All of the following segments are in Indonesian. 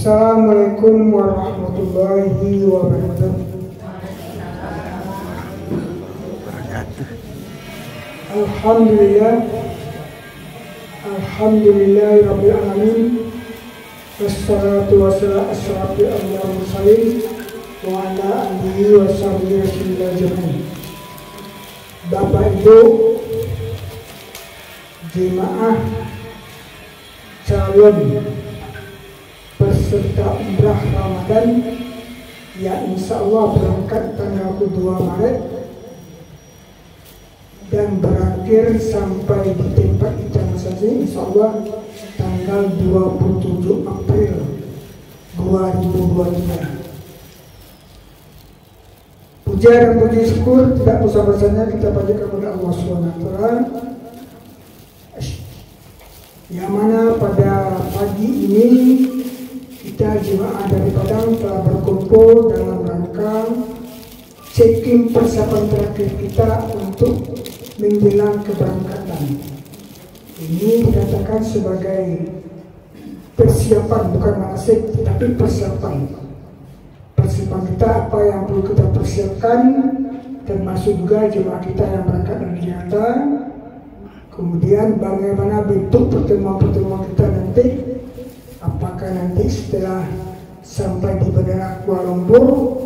Assalamualaikum warahmatullahi wabarakatuh. Alhamdulillahirabbil alamin. Wassalatu wassalamu ala asyrafil mursalin wa ala alihi washabihi ajmain. Bapak Ibu jemaah calon peserta umrah Ramadan yang insya Allah berangkat tanggal 2 Maret dan berakhir sampai di tempat kita masing-masing insya Allah tanggal 27 April 2023. Puja dan puji syukur tidak usah-usahnya kita panjatkan kepada Allah SWT, yang mana pada pagi ini kita jemaah dari Padang telah berkumpul dalam rangka checking persiapan terakhir kita untuk menjelang keberangkatan. Ini dikatakan sebagai persiapan, bukan manasik, tetapi persiapan. Persiapan kita apa yang perlu kita persiapkan, termasuk juga jemaah kita yang berangkat dari Jakarta. Kemudian bagaimana bentuk pertemuan-pertemuan kita nanti. Apakah nanti setelah sampai di Bandara Kuala Lumpur,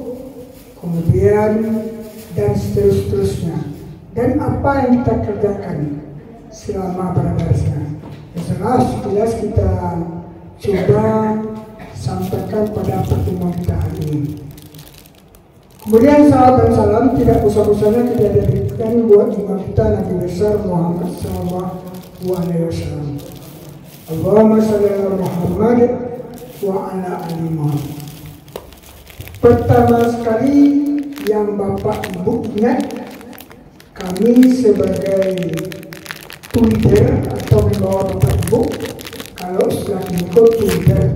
kemudian dan seterusnya, dan apa yang kita kerjakan selama berada di sana. Jelas sekilas kita coba sampaikan pada pertemuan kita hari ini. Kemudian salam dan salam tidak usah-usahnya kita diberikan buat imam kita Nabi besar Muhammad SAW. Allahumma shalli ala Muhammad wa ala ali Muhammad. Pertama sekali yang Bapak Ibu ingat, kami sebagai tutor atau membawa Bapak Ibu, kalau istilah ikut tutor,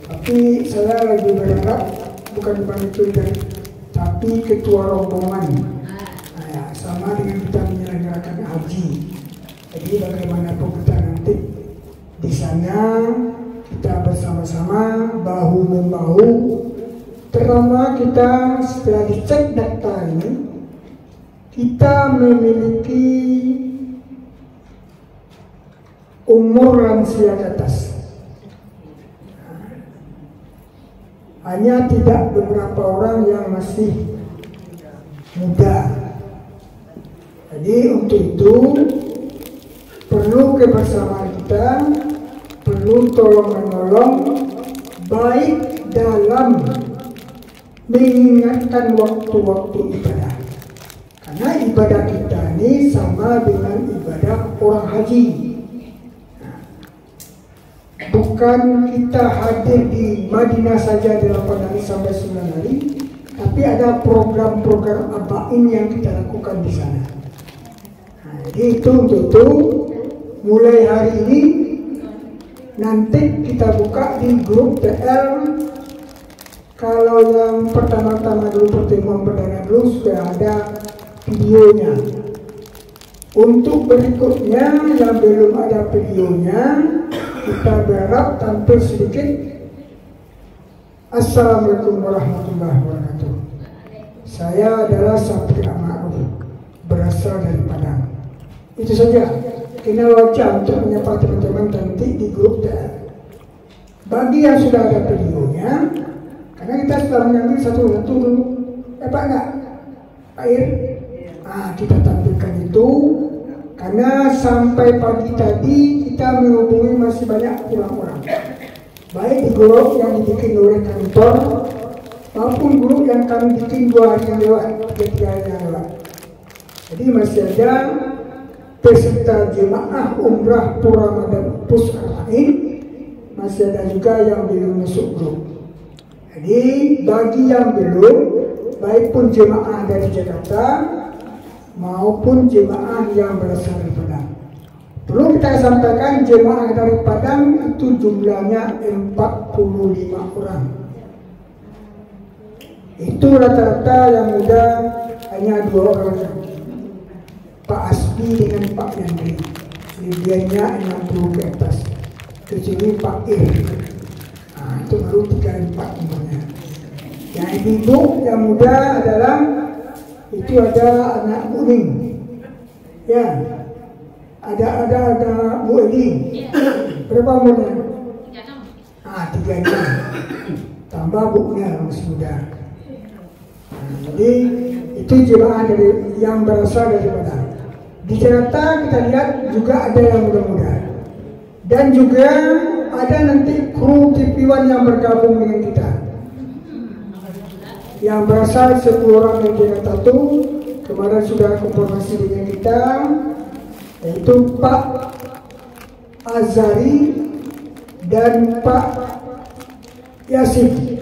tapi saya lebih berharap bukan tutor, tapi ketua rombongan. Nah, sama dengan kita menyelenggarakan haji. Jadi bagaimanapun kita nanti di sana kita bersama-sama bahu-membahu. Terutama kita setelah dicek data ini, kita memiliki umur lansia di atas. Hanya tidak beberapa orang yang masih muda. Jadi untuk itu perlu kebersamaan kita, perlu tolong-menolong, baik dalam mengingatkan waktu-waktu ibadah. Karena ibadah kita ini sama dengan ibadah orang haji. Bukan kita hadir di Madinah saja 8 hari sampai 9 hari, tapi ada program-program abain yang kita lakukan di sana. Nah, jadi itu untuk itu mulai hari ini nanti kita buka di grup TL. Kalau yang pertama-tama dulu pertemuan perdana dulu sudah ada videonya. Untuk berikutnya yang belum ada videonya, kita berharap tampil sedikit. Assalamualaikum warahmatullahi wabarakatuh. Saya adalah Sapri Ma'ruf, berasal dari Padang. Itu saja. Kenal wajah untuk menyapa teman-teman nanti di grup TL. Bagi yang sudah ada videonya, karena kita sudah mengambil satu-satu dulu. Pak enggak? Air. Kita tampilkan itu. Karena sampai pagi tadi kita menghubungi masih banyak orang-orang. Baik di grup yang dibikin oleh kantor maupun grup yang kami bikin 2 hari yang lewat, 3 hari yang lewat. Jadi masih ada peserta jemaah umrah Ramadan Pusat lain masih ada juga yang belum masuk grup. Jadi bagi yang belum, baik pun jemaah dari Jakarta maupun jemaah yang berasal dari Padang. Perlu kita sampaikan jemaah dari Padang itu jumlahnya 45 orang. Itu rata-rata yang muda hanya 2 orang, Pak Asbi dengan Pak Yandri. Lebihannya 60 ke atas. Kecuali Pak Ir. Nah, itu baru 3-4 umurnya. Yang ibu yang muda adalah itu ada anak Bu Ning. Ya. Ada Bu Edi. Berapa umurnya? 36. 36. Tambah bukunya masih muda. Nah, jadi itu jemaah dari yang berasal dari Padang. Di Jakarta kita lihat juga ada yang muda-muda. Dan juga ada nanti kru TV One yang bergabung dengan kita. Yang berasal 10 orang dari Jakarta itu kemarin sudah konfirmasi dengan kita, yaitu Pak Azari dan Pak Yasin.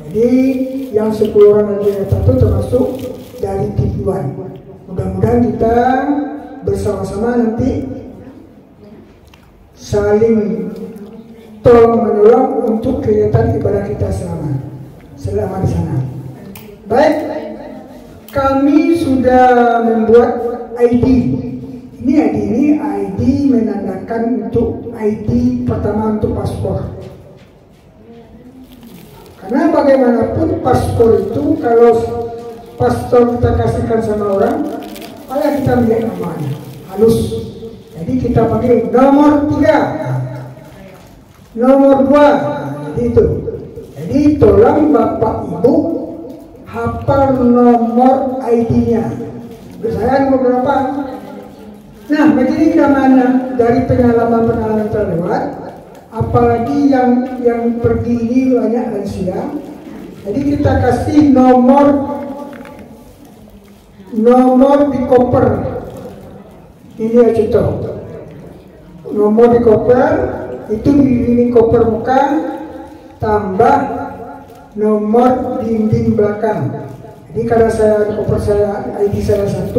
Jadi yang 10 orang dari Jakarta itu termasuk dari TV One. Mudah-mudahan kita bersama-sama nanti saling tolong menolong untuk kegiatan ibadah kita selama di sana. Baik, kami sudah membuat ID. Ini ID menandakan untuk ID pertama untuk paspor. Karena bagaimanapun paspor itu kalau paspor kita kasihkan sama orang, malah kita melihat namanya halus. Jadi kita panggil nomor 3, nomor 2, jadi itu. Jadi tolong Bapak Ibu hafal nomor ID-nya. Saya nomor berapa? Nah, begini namanya dari pengalaman terlewat, apalagi yang pergi ini banyak lansia. Jadi kita kasih nomor di koper. Ini ya contoh. Nomor di koper itu di koper muka tambah nomor dinding belakang. Jadi kalau saya di koper saya ID saya 1,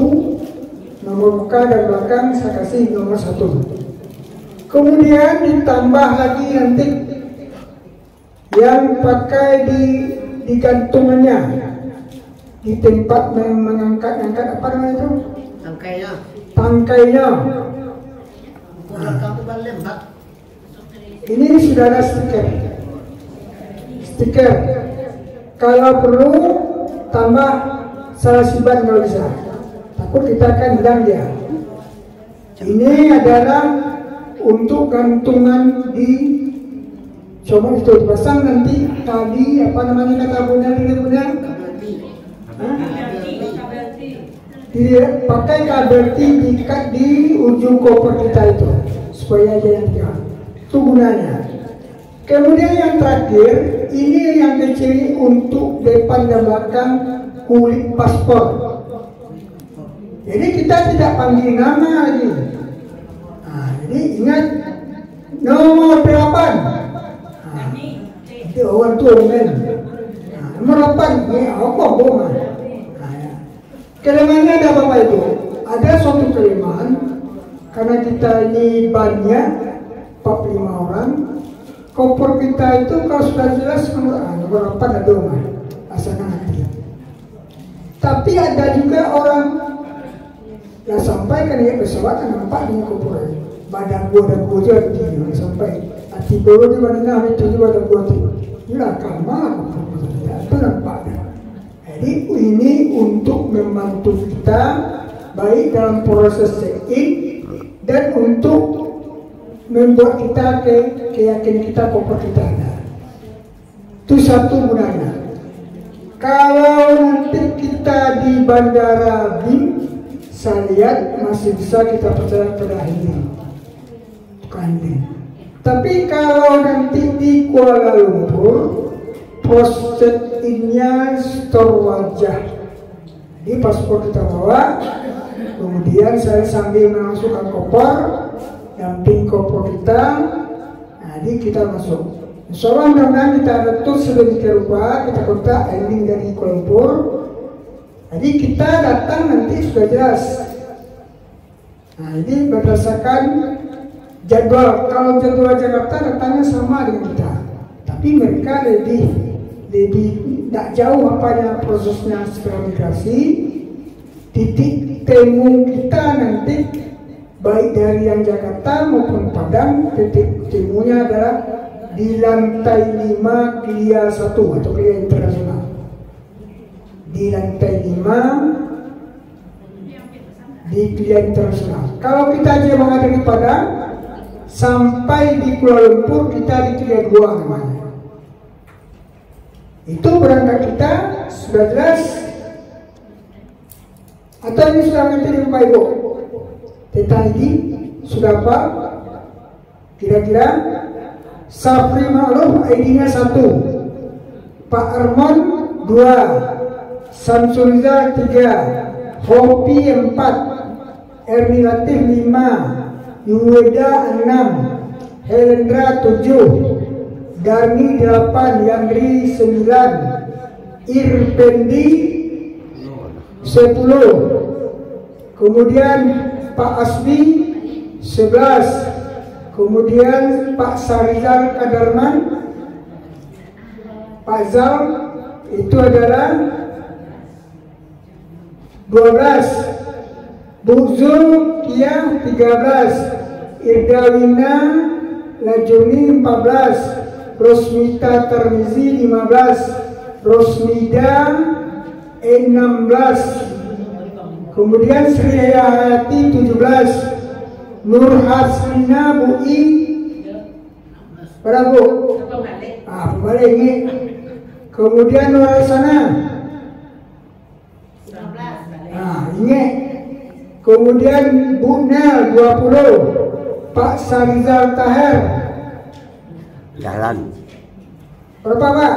nomor muka dan belakang saya kasih nomor 1. Kemudian ditambah lagi nanti yang pakai di gantungannya, di tempat mengangkat apa namanya itu? Tangkainya. Ini sudah ada stiker. Kalau perlu tambah salasiban kalau bisa. Takut kita akan hilang dia. Ini adalah untuk gantungan di coba itu dipasang nanti tadi apa namanya kata punya pakai kabel diikat di ujung koper kita itu supaya dia yang itu gunanya. Kemudian yang terakhir ini yang kecil untuk depan dan belakang kulit paspor. Jadi kita tidak panggil nama lagi. Nah, jadi ingat nomor 8. Nah, itu orang tua men. Nah, nomor 8 ini apa bohong? Kelemahannya ada apa itu? Ada suatu kelemahan karena kita ini banyak 45 orang. Koper kita itu kalau sudah jelas nomor 8 ada rumah asalkan hati. Tapi ada juga orang yang sampai kan ya pesawat kan nampak dengan koper badan gua juga begini sampai hati bulu di mana itu juga ada gua itu. Inilah kamar itu nampaknya. Jadi ini untuk membantu kita baik dalam proses check-in dan untuk membuat kita keyakinan kita koper kita ada. Itu satu gunanya. Kalau nanti kita di bandara BIM, saya lihat masih bisa kita percaya pada ini. Tapi kalau nanti di Kuala Lumpur, pos check-innya store wajah. Jadi paspor kita bawa, kemudian saya sambil memasukkan koper, damping koper kita. Nah, Jadi kita masuk. Insyaallah mudah-mudahan kita atur sedemikian rupa, kita kontak ending dari Kuala Lumpur. Jadi kita datang nanti sudah jelas. Nah ini berdasarkan jadwal. Kalau jadwal Jakarta datangnya sama dengan kita, tapi mereka lebih tidak jauh apanya prosesnya secara migrasi. Titik temu kita nanti baik dari yang Jakarta maupun Padang, titik temunya adalah di lantai 5 Klia 1 atau Klia Internasional. Di lantai 5 di Klia Internasional. Kalau kita jemaah dari Padang sampai di Kuala Lumpur, kita di Klia 2 namanya. Itu berangkat kita sudah jelas. Atau ini sudah nanti di Bapak Ibu? Tentang ini sudah apa? Kira-kira Sapri Ma'ruf ID-nya 1, Pak Armon 2, Samsuriza 3, Hopi 4, Erni Latif 5, Yuweda 6, Helendra 7, Darni 8, Yandri 9, Irpendi 10, kemudian Pak Asbi 11, kemudian Pak Sarizal Kadarman, Pak Zal itu adalah 12, Bu Zul Kia 13, Irdawina Lajuni 14, Rosmita Termizi 15, Rosmida 16, kemudian Sri Hayati 17, Nur Hasrina Bui berapa Bu? Balik ini. Kemudian Nur Sana 19, ini. Kemudian Bu Nel 20, Pak Sarizal Taher jalan berapa Pak?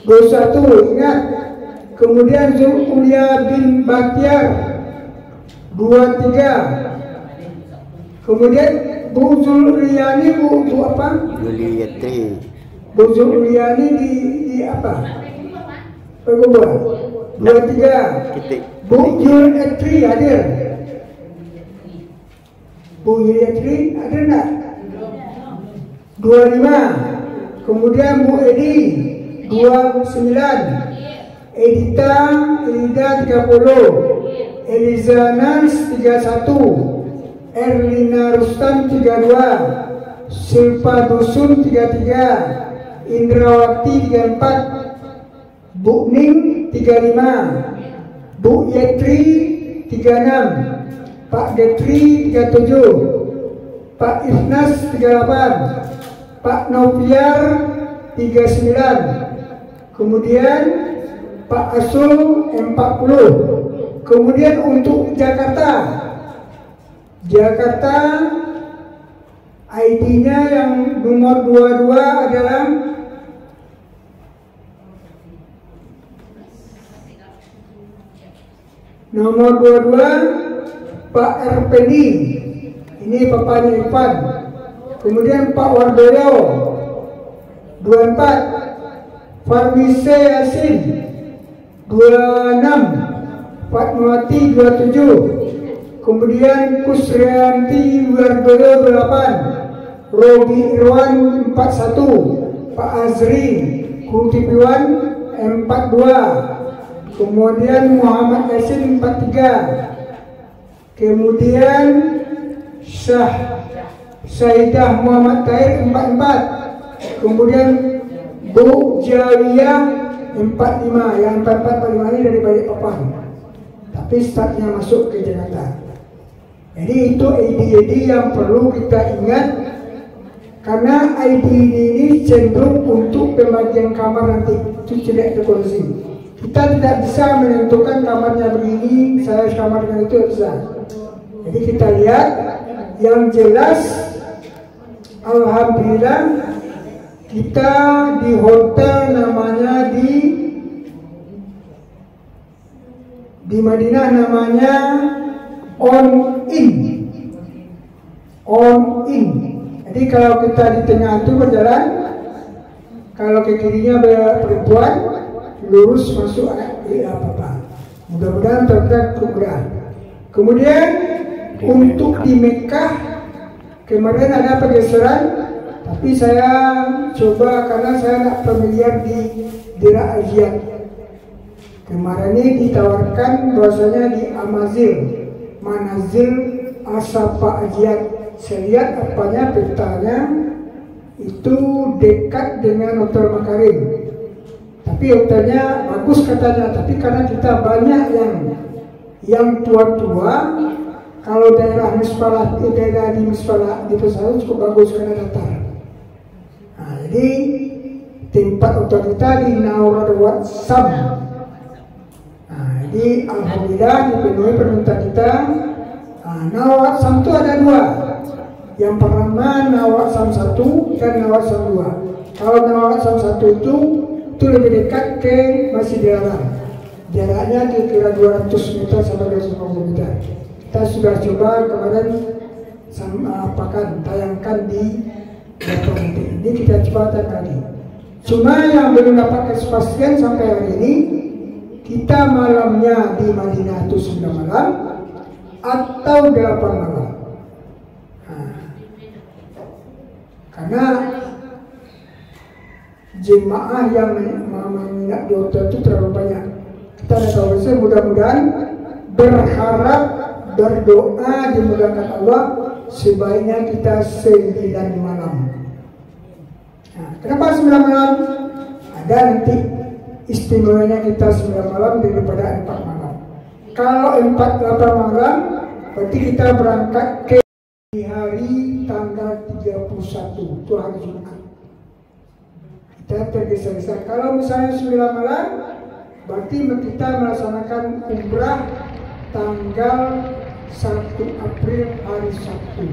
21, ingat. Kemudian Zulkulia bin Baktiar 23. Kemudian Bu Zulriani Bu apa? Julietri. Bu Zulriani di apa? Berubah 23. Bu Julietri hadir. Bu Julietri hadir enggak? 25. Kemudian Bu Edi 29. Edita Elida 30, Eliza Nans 31, Erlina Rustam 32, Silpa Dusun 33, Indrawati 34, Bu Ning 35, Bu Yetri 36, Pak Detri 37, Pak Ifnas 38, Pak Noviar 39, kemudian Pak Asul 40. Kemudian untuk Jakarta ID-nya yang nomor 22 adalah nomor 22 Pak RPD, ini Bapaknya Irfan. Kemudian Pak Wardoyo 24, Farmise Yasin 26, Fatmawati 27, kemudian Kusrianti Wardoyo 8, Robi Irwan 41, Pak Azri Kultipiwan 42, kemudian Muhammad Yasin 43, kemudian Syahidah Muhammad Tahir 44, kemudian Bu Jawiyah 45, yang 44-45 ini dari Balikpapan, tapi startnya masuk ke Jakarta. Jadi itu ID yang perlu kita ingat, karena ID ini cenderung untuk pembagian kamar nanti, itu tidak terkondisi. Kita tidak bisa menentukan kamarnya begini, saya kamar dengan itu bisa. Jadi kita lihat yang jelas, alhamdulillah kita di hotel namanya di Madinah namanya On In. Jadi Jadi kalau kita di tengah itu berjalan, kalau ke kirinya perempuan, lurus masuk apa-apa. Mudah-mudahan terdapat kemudahan. Kemudian untuk di Mekah kemarin ada pergeseran, tapi saya coba karena saya tidak familiar di daerah Aziat. Kemarin ini ditawarkan bahwasanya di Amazil, Manazil Asapa Aziat. Saya lihat apanya petanya itu dekat dengan Hotel Makarim. Tapi hotelnya bagus katanya, tapi karena kita banyak yang tua-tua, kalau daerah Misfalah, daerah di Misfalah di pesawat cukup bagus karena datar. Nah, jadi tempat hotel kita di Naurat Sam. Nah, jadi alhamdulillah dipenuhi permintaan kita. Nah, Naurat Sam itu ada dua. Yang pertama Nawak Sam 1 dan Nawak Sam 2. Kalau Nawak Sam 1 itu lebih dekat ke Masjid Haram. Jaraknya kira-kira 200 meter sampai 250 meter. Kita sudah coba kemarin tayangkan di laptop ini, kita coba tadi. Cuma yang belum dapat kepastian sampai hari ini, kita malamnya di Madinah itu 9 malam atau 8 malam. Karena jemaah yang menginap di hotel itu terlalu banyak. Kita tahu saja, mudah-mudahan berharap berdoa dimudahkan Allah, sebaiknya kita 9 malam. Nah, kenapa 9 malam? Ada nanti istimewanya kita 9 malam daripada 4 malam. Kalau 8 malam berarti kita berangkat ke hari tanggal 31, itu hari Jumat. Kita tergesa-gesa. Kalau misalnya 9 malam, berarti kita melaksanakan umrah tanggal 1 April hari Sabtu.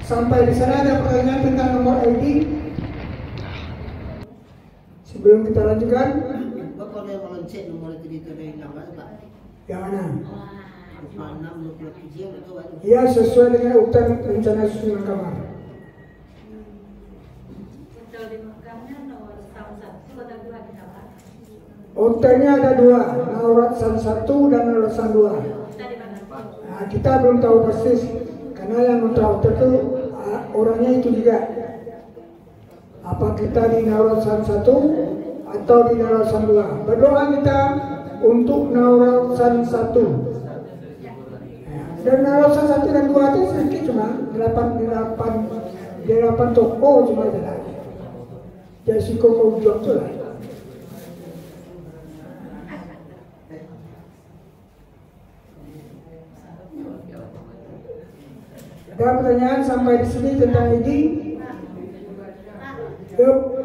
Sampai di sana ada pertanyaan tentang nomor ID. Sebelum kita lanjutkan, Bapak yang mengecek nomor itu dari nama Pak. yang mana? 26 atau apa? Ya, sesuai dengan uktan rencana susunan kamar. Hotel di Mekkahnya nomor 1 atau 2 kita Pak? Hotelnya ada 2, Naurat San 1 dan Naurat San 2. Nah, kita belum tahu persis karena yang hotel itu orangnya itu juga. Apa kita di Naurat San 1 atau di Naurat San 2? Berdoa kita untuk Naurat San 1. Dan Naurat San 1 dan 2 itu sedikit, cuma 8 toko cuma ada. Jadi suka kau jual tu lah. Ada pertanyaan sampai di sini tentang ini? Yuk.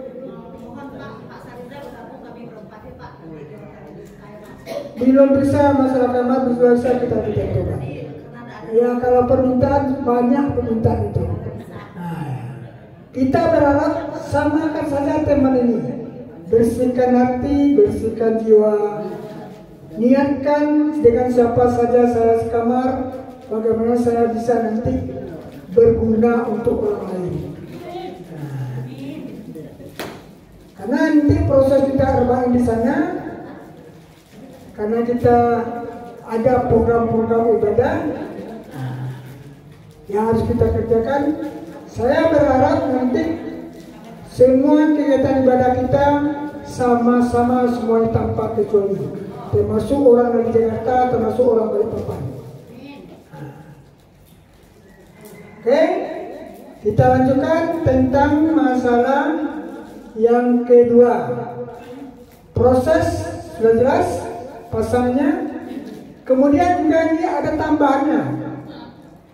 Belum bisa masalah kamar, belum bisa kita tidak coba. Ya kalau permintaan banyak permintaan itu. Nah, kita berharap samakan saja teman ini. Bersihkan hati, bersihkan jiwa. Niatkan dengan siapa saja saya sekamar, bagaimana saya bisa nanti berguna untuk orang lain. Nah, karena nanti proses kita arba'in di sana, karena kita ada program-program ibadah yang harus kita kerjakan. Saya berharap nanti semua kegiatan ibadah kita sama-sama semuanya tanpa kecuali, termasuk orang dari Jakarta, termasuk orang dari Balikpapan. Oke, kita lanjutkan tentang masalah yang kedua. Proses sudah jelas pasangnya. Kemudian juga ini ada tambahannya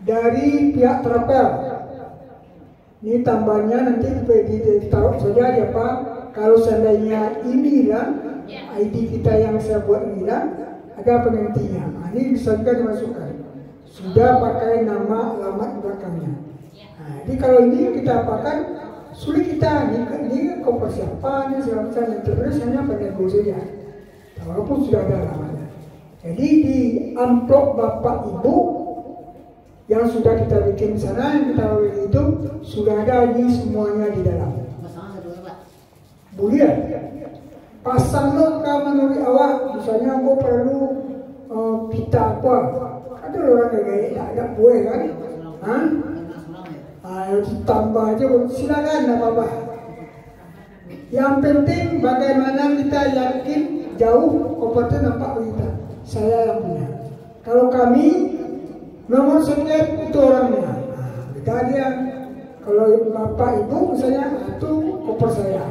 dari pihak travel. Ini tambahnya nanti ditaruh saja di apa. Kalau seandainya ini hilang, ID kita yang saya buat ini hilang, ada penggantinya. Nah, ini bisa juga dimasukkan. Sudah pakai nama alamat belakangnya. Nah, jadi kalau ini kita apakan, sulit kita ini kau persiapan segala macam, terus hanya pada saja. Walaupun sudah ada alamatnya. Jadi di amplop bapak ibu yang sudah kita bikin sana, yang kita beli itu sudah ada ini semuanya di dalam. Pasangan kedua Pak. Boleh pasang lo menurut awak, misalnya aku perlu pita apa, ada orang yang gaya tak boleh kan? Hah? Tambah aja, silakan apa-apa. Yang penting bagaimana kita yakin jauh kompeten nampak kita. Saya yang punya. Kalau kami nomor sekian itu orangnya. Kita dia. Kalau bapak ibu misalnya itu koper saya.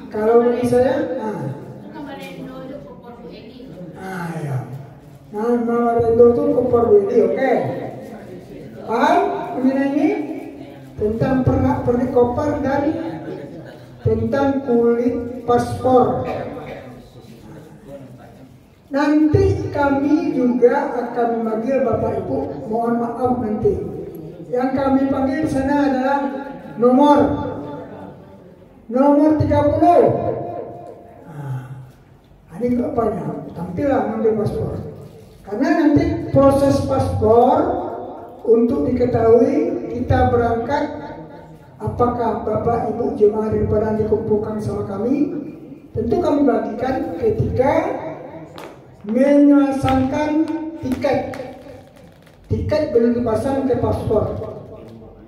Kalau bagi saya, ya. Nah, Mawarendo itu koper ini, oke. Paham? Ini tentang pernik koper dan tentang kulit paspor. Nanti kami juga akan memanggil Bapak Ibu, mohon maaf nanti. Yang kami panggil di sana adalah nomor 30. Ini apanya? Tampillah ngambil paspor. Karena nanti proses paspor untuk diketahui kita berangkat, apakah Bapak Ibu jemaah dari Padang dikumpulkan sama kami, tentu kami bagikan ketika menyelesaikan tiket. Tiket belum dipasang ke paspor.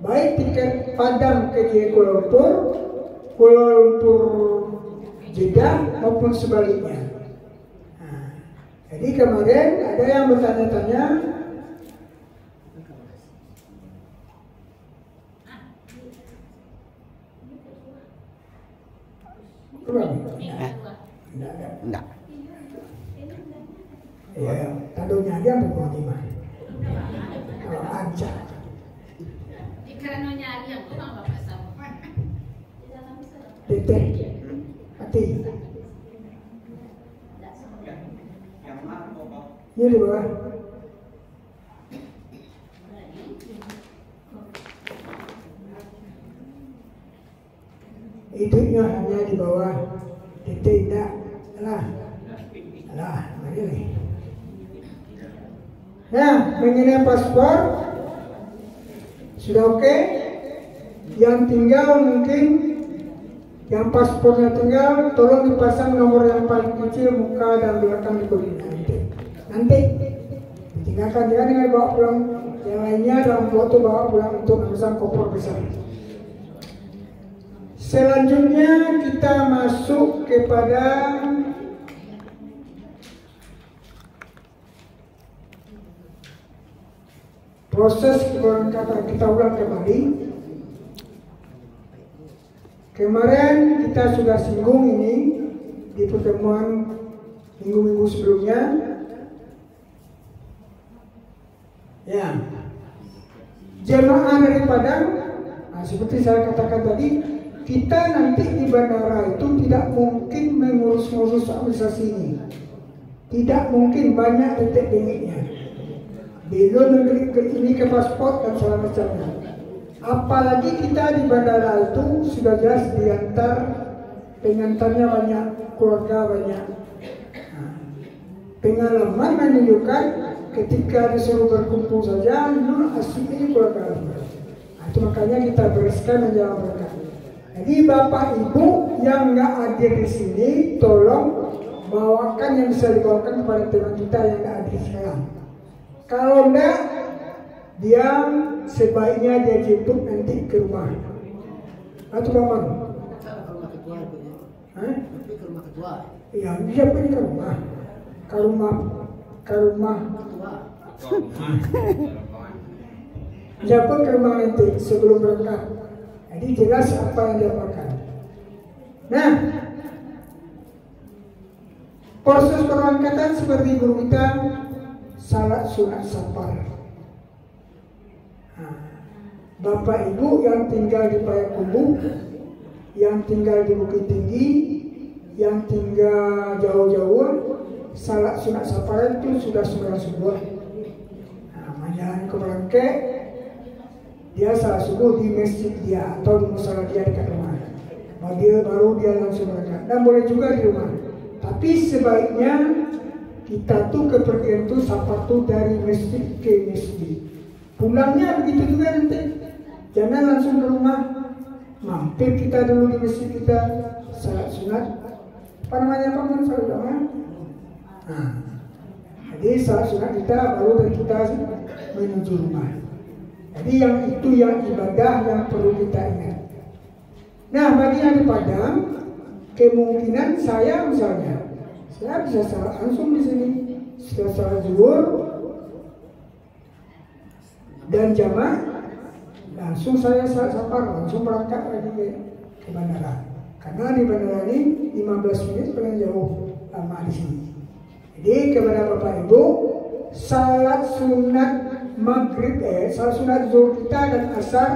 Baik tiket Padang ke Kuala Lumpur Jeddah maupun sebaliknya. Jadi kemarin ada yang bertanya-tanya, Enggak. Ya, tadonya dia berbuat gimana? Kalau aja. Di karenanya yang kurang Bapak sama. Detek, hati. Ini di bawah. Hidupnya hanya di bawah. Detek tidak. Lah, mari nih. Nah, mengenai paspor sudah oke. Yang tinggal mungkin yang paspornya tinggal, tolong dipasang nomor yang paling kecil muka dan belakang di kulit nanti ditinggalkan, jangan dengan bawa pulang. Yang lainnya dalam foto bawa pulang untuk memesan koper besar. Selanjutnya kita masuk kepada proses keberangkatan. Kita ulang kembali. Kemarin kita sudah singgung ini di pertemuan minggu-minggu sebelumnya. Ya, jemaah dari Padang, seperti saya katakan tadi, kita nanti di bandara itu tidak mungkin mengurus-ngurus administrasi ini. Tidak mungkin, banyak detik detiknya. Belum ini ke paspor dan segala macamnya. Apalagi kita di bandara itu sudah jelas diantar, pengantarnya banyak, keluarga banyak. Pengalaman menunjukkan ketika disuruh berkumpul saja, asli ini keluarga. Itu makanya kita bereskan menjawab mereka. Jadi Bapak Ibu yang nggak hadir di sini, tolong bawakan yang bisa dibawakan kepada teman kita yang nggak hadir sekarang. Kalau enggak, dia sebaiknya dia jemput nanti ke rumah. Atau Bapak? Ke rumah ketua itu ya. Hah? Tapi ke rumah ketua. Iya, dia pergi ke rumah. Ke rumah. Ketua. Dia pun ke rumah nanti sebelum berangkat. Jadi jelas apa yang dia makan. Nah, proses perangkatan seperti guru kita salat sunat safar. Bapak Ibu yang tinggal di Payakumbuh, yang tinggal di Bukit Tinggi, yang tinggal jauh-jauh, salat sunat safar itu sudah sembahyang subuh. Menjalani ke Merangke, dia salat subuh di masjid dia atau di musala dia dekat rumah. Baru dia langsung berangkat. Dan boleh juga di rumah. Tapi sebaiknya kita tuh kepergian tuh sapatu dari masjid ke masjid. Pulangnya begitu juga nanti. Jangan langsung ke rumah. Mampir kita dulu di masjid kita salat sunat. Apa namanya Pak? Salat doa. Nah, jadi salat sunat kita baru dari kita menuju rumah. Jadi yang itu yang ibadah yang perlu kita ingat. Nah, bagi yang di Padang, kemungkinan saya misalnya, saya bisa salat langsung di sini, setelah salat zuhur dan jamaah, langsung saya salat safar, langsung berangkat lagi ke bandara. Karena di bandara ini 15 menit paling jauh lama di sini. Jadi kepada Bapak Ibu, salat sunat maghrib, salat sunat zuhur kita dan asar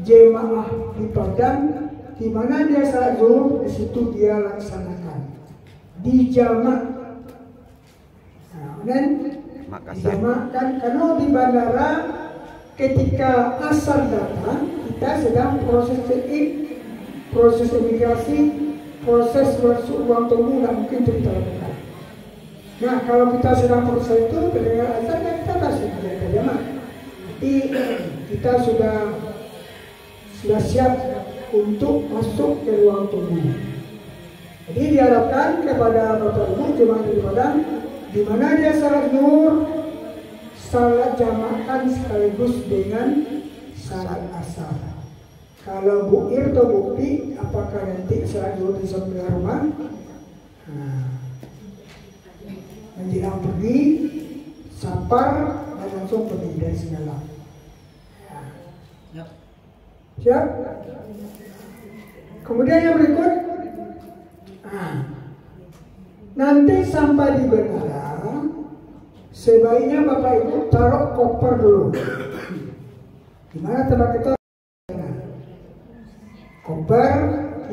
jemaah di Padang, di mana dia salat zuhur, di situ dia laksanakan di jamak. Nah, dan dijamakan karena di bandara ketika asar datang, kita sedang proses check-in, proses imigrasi, proses masuk ruang tunggu, nggak mungkin kita lakukan. Nah, kalau kita sedang proses itu, ketika asar kita masih ada jamak. Jadi kita sudah siap untuk masuk ke ruang tunggu. Jadi diharapkan kepada Bapak Ibu jemaah di Padang, di mana dia salat zuhur, salat jamakan sekaligus dengan salat asar. Kalau buir atau bukti, apakah nanti salat zuhur di sebelah rumah? Nah, menjelang pergi, safar dan langsung pergi dari segala. Siap? Kemudian yang berikut, nanti sampai di bandara, sebaiknya Bapak Ibu taruh koper dulu. Di mana tempat kita? Koper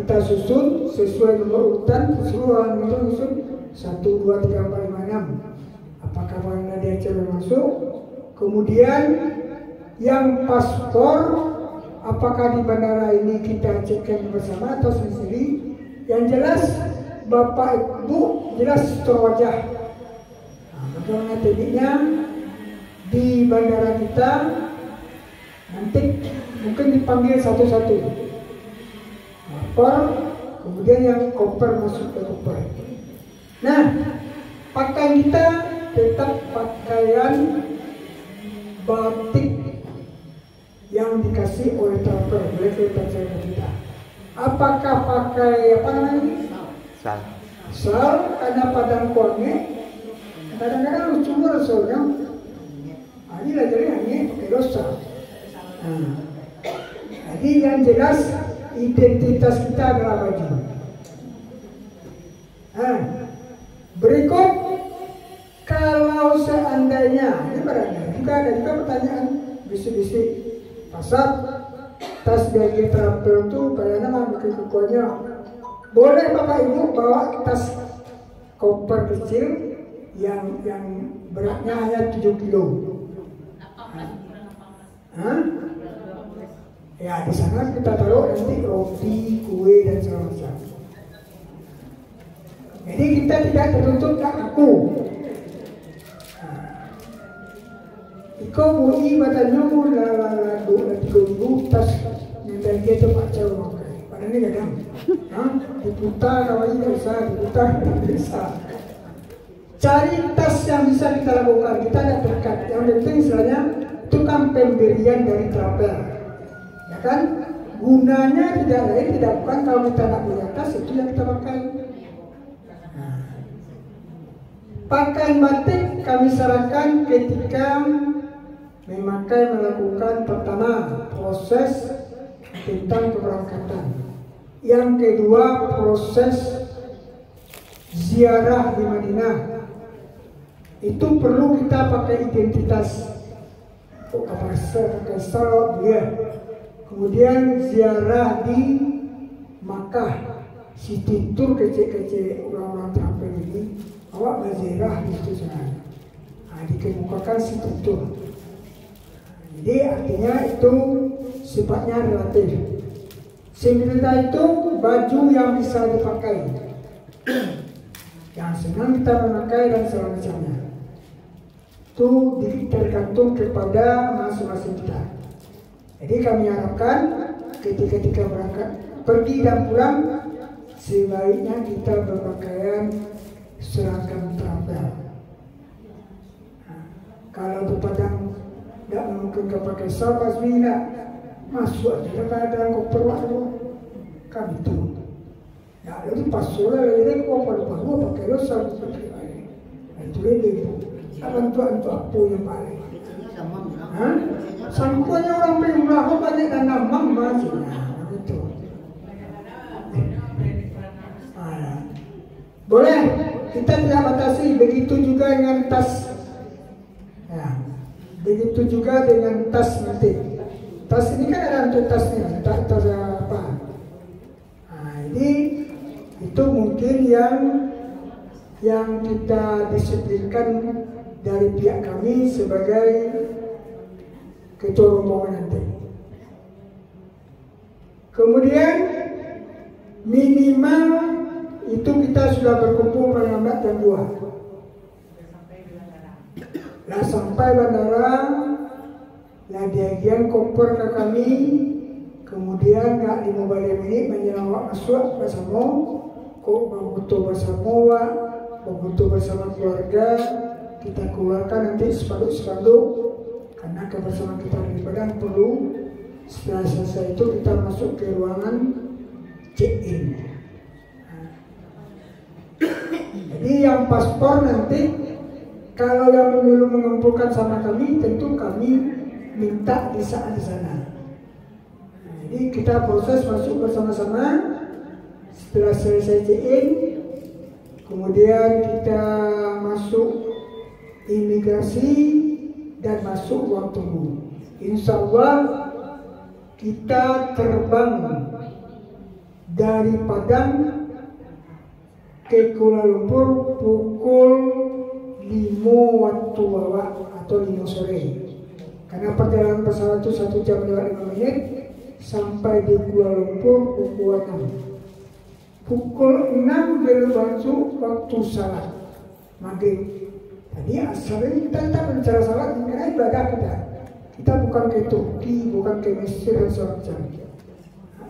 kita susun sesuai nomor urutan, seluruh itu susun 1, 2, 3, 4, 5, 6. Apakah barang dia cewek masuk? Kemudian yang paspor, apakah di bandara ini kita cekkan bersama atau sendiri? Yang jelas Bapak Ibu jelas setor wajah. Nah, bagaimana tekniknya di bandara kita, nanti mungkin dipanggil satu-satu. Lapor, kemudian yang koper masuk ke koper. Nah, pakaian kita tetap pakaian batik yang dikasih oleh travel, oleh kereta kita. Apakah pakai apa namanya? Sal, karena Padang Kuange, kadang-kadang lucu rasulnya. Ini lah jadi hanya pakai dosa. Nah, jadi yang jelas identitas kita adalah baju. Nah, berikut kalau seandainya, ini barangkali juga ada juga pertanyaan bisik-bisik pasar tas bagi travel itu kayaknya mau bikin kukunya. Boleh Bapak Ibu bawa tas koper kecil yang beratnya hanya 7 kilo. Hah? Ya di sana kita taruh nanti roti, kue dan segala macam. Jadi kita tidak tertutup tak aku. Iko mui batanya mu la 3.000 tas yang dari dia tu pak cewek pakai. Padahal ni kadang, diputar awalnya tak bisa, diputar tak bisa. Cari tas yang bisa kita lakukan, kita tidak terkat. Yang penting istilahnya itu kan pemberian dari travel, ya kan? Gunanya tidak lain tidak bukan kalau kita tak punya tas itu yang kita pakai. Pakaian batik kami sarankan ketika melakukan pertama proses tentang keberangkatan, yang kedua proses ziarah di Madinah, itu perlu kita pakai identitas, pakai salawat dia. Kemudian ziarah di Makkah, City Tour kecil-kecil orang-orang terampil ini, awak berziarah di situ sana. Dikemukakan City Tour. Jadi artinya itu sifatnya relatif. Sehingga itu baju yang bisa dipakai. yang senang kita memakai dan semacamnya. Itu tergantung kepada masing-masing kita. Jadi kami harapkan ketika berangkat pergi dan pulang, sebaiknya kita berpakaian seragam terampil. Kalau di Padang tidak mungkin pakai sarung tidak masuk aja kadang koper waktu kami itu. Ya lalu pas sore lagi koper baru pakai sarung seperti ini. Itu lebih akan tuan apa yang paling. Sangkunya orang pengulah banyak dan namam masih. Begitu. Boleh kita tidak batasi, begitu juga dengan tas. Ya, begitu juga dengan tas nanti. Tas ini kan ada untuk tasnya, tas apa? Nah, ini itu mungkin yang kita disiplinkan dari pihak kami sebagai ketua rombongan nanti. Kemudian minimal itu kita sudah berkumpul paling lambat jam 2. Lah sampai bandara, lah diagian koper ke kami, kemudian nggak 15 menit menjelang masuk bersama, kok betul bersama keluarga, kita keluarkan nanti sepanduk, karena kebersamaan kita di Padang perlu. Setelah selesai itu kita masuk ke ruangan check-in. Jadi yang paspor nanti kalau yang belum mengumpulkan sama kami, tentu kami minta di saat di sana. Jadi kita proses masuk bersama-sama. Setelah selesai check-in, kemudian kita masuk imigrasi dan masuk ruang tunggu. Insya Allah kita terbang dari Padang ke Kuala Lumpur pukul 5 waktu bawa atau 5 sore. Karena perjalanan pesawat itu 1 jam lewat 5 menit, sampai di Kuala Lumpur pukul 6. Pukul 6 baru masuk waktu salat maghrib. Tadi asalnya kita tak bicara salat, karena ibadah kita. Kita bukan ke Turki, bukan ke Mesir dan sebagainya.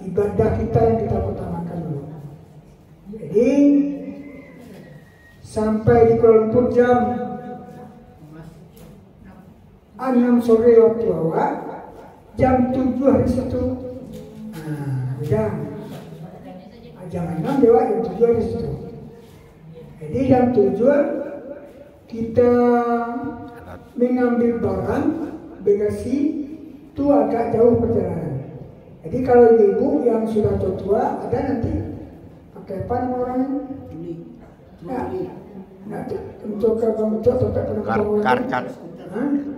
Ibadah kita yang kita utamakan dulu. Jadi sampai di Kuala Lumpur jam 6 sore waktu awal, jam 7 hari situ. Udah. Jam 6 lewat, jam 7 hari situ. Jadi jam 7 kita mengambil barang, bagasi, itu agak jauh perjalanan. Jadi kalau ibu yang sudah tua ada nanti pakai apa nama orangnya? Nah, untuk tempat penumpang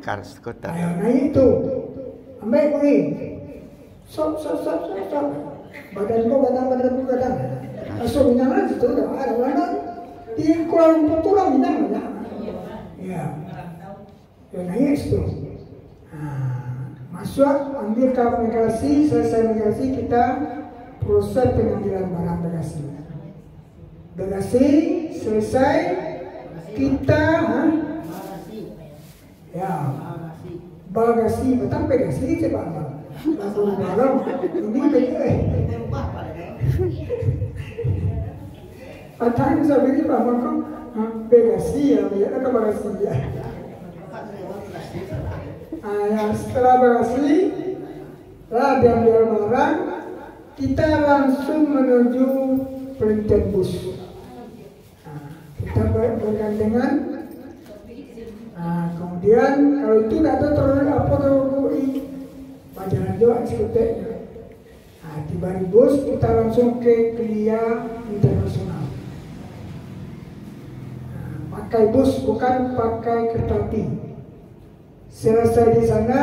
kar skuter. Nah itu, ambil gue, sok. Badan masuk minang aja tuh, ada mana di Kuala Lumpur tuh lah minang aja. Ya, naik itu. Masuk, ambil ke migrasi, selesai migrasi kita proses pengambilan barang bagasi. Bagasi selesai, kita bagasi, betul bagasi coba ambil. Langsung barang, ini Atang bisa begini Pak Mangkong, bagasi ya, ada bagasi ya. Setelah bagasi, lah diambil barang, kita langsung menuju penelitian bus. Kita bergandengan. Kemudian kalau itu tidak ada terlalu apa terlalu pajaran juga diskoteknya. Tiba di bus kita langsung ke Klia Internasional. Pakai bus bukan pakai kereta api. Selesai di sana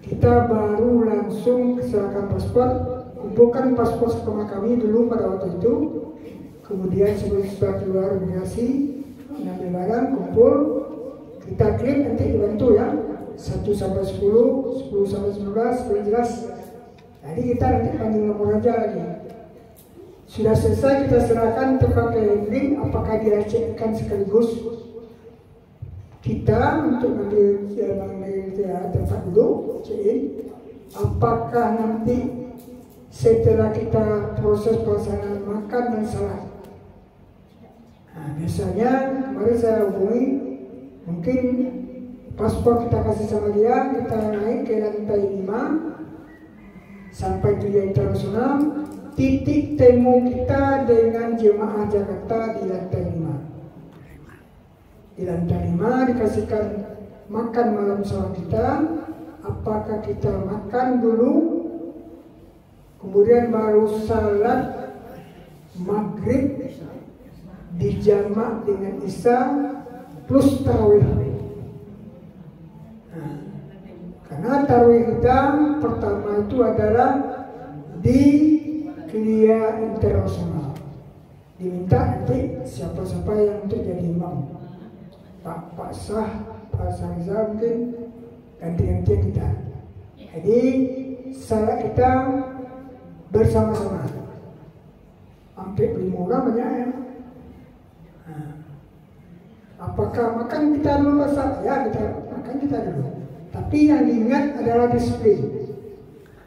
kita baru langsung serahkan paspor, kumpulkan paspor sama kami dulu pada waktu itu. Kemudian sebelum kita keluar imigrasi, mengambil barang, kumpul, kita klik nanti dibantu ya, 1 sampai 10, 10 sampai 19, 10 jelas. Jadi kita nanti panggil nomor aja lagi. Sudah selesai kita serahkan tukang keliling, apakah dia cekkan sekaligus kita untuk mengambil tempat duduk, cekin. Apakah nanti setelah kita proses pelaksanaan makan dan salat. Nah, biasanya kemarin saya hubungi, mungkin paspor kita kasih sama dia, kita naik ke lantai 5 sampai tujuan internasional. Titik temu kita dengan jemaah Jakarta di lantai 5. Di lantai 5 dikasihkan makan malam sama kita. Apakah kita makan dulu, kemudian baru salat maghrib dijamak dengan isya plus tarawih. Nah, karena tarawih kita pertama itu adalah di Kuliah Internasional. Diminta nanti siapa-siapa yang untuk jadi imam. Pak Sah, Pak Sahza mungkin ganti-gantian kita. Jadi salat kita bersama-sama. Hampir 5 orang banyak ya. Nah, apakah makan kita dulu masak? Ya kita makan kita dulu. Tapi yang diingat adalah disiplin.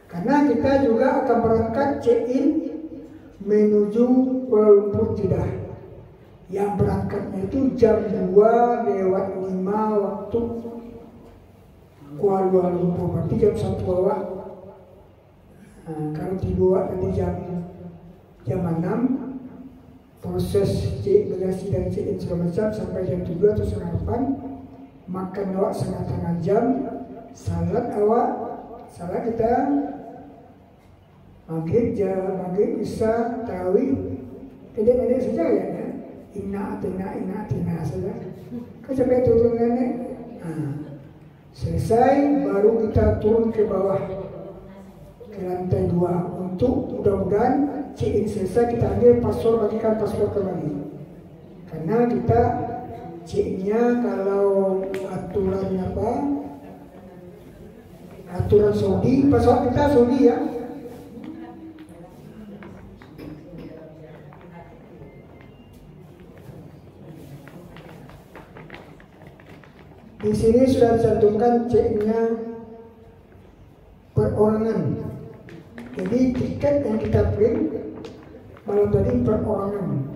Karena kita juga akan berangkat check-in menuju Kuala Lumpur Jeddah. Yang berangkatnya itu jam 2:05 waktu Kuala Lumpur, berarti jam 1 awal. Nah, kalau dibawa nanti jam 6, proses cek bagasi dan check-in segala macam sampai jam 7 atau setengah 8. Makan awak setengah jam, salat awak, salat kita maghrib bisa tarawih, pendek-pendek saja ya. Inna atina saja. Kan sampai turun nenek. Nah, selesai baru kita turun ke bawah ke lantai 2 untuk mudah-mudahan check-in selesai kita ambil paspor, bagikan paspor kembali. Karena kita check-nya kalau aturannya apa? Aturan Saudi, paspor kita Saudi ya. Di sini sudah dicantumkan ceknya perorangan. Jadi tiket yang kita print malam tadi perorangan.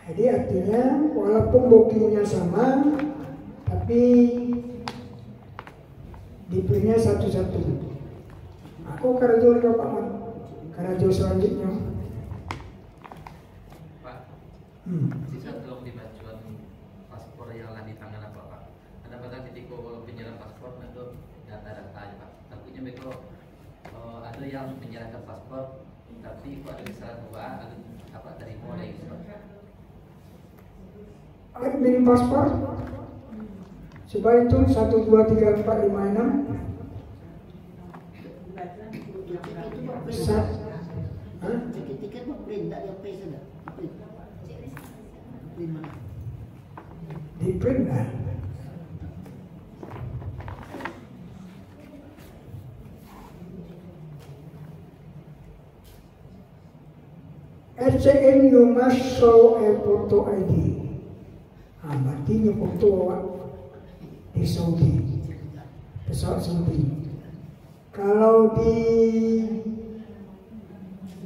Jadi artinya walaupun bookingnya sama, tapi di printnya satu-satu. Aku karajo ke Pak Man, karajo selanjutnya. Pak, bisa tolong dibacakan paspor yang ada di tangan apa Pak? Pada ketika penyerahan paspor itu data-datanya Pak. Takutnya begitu ada yang menyerahkan paspor, tapi kok ada kesalahan apa dari mulai gitu Pak? Admin paspor, coba itu 1, 2, 3, 4, 5, 6. Tiket mau print, tak ada pay saja. Print mana? Di print lah. RCN you must show a photo ID. Berarti ini foto awak di Saudi, pesawat Saudi. Kalau di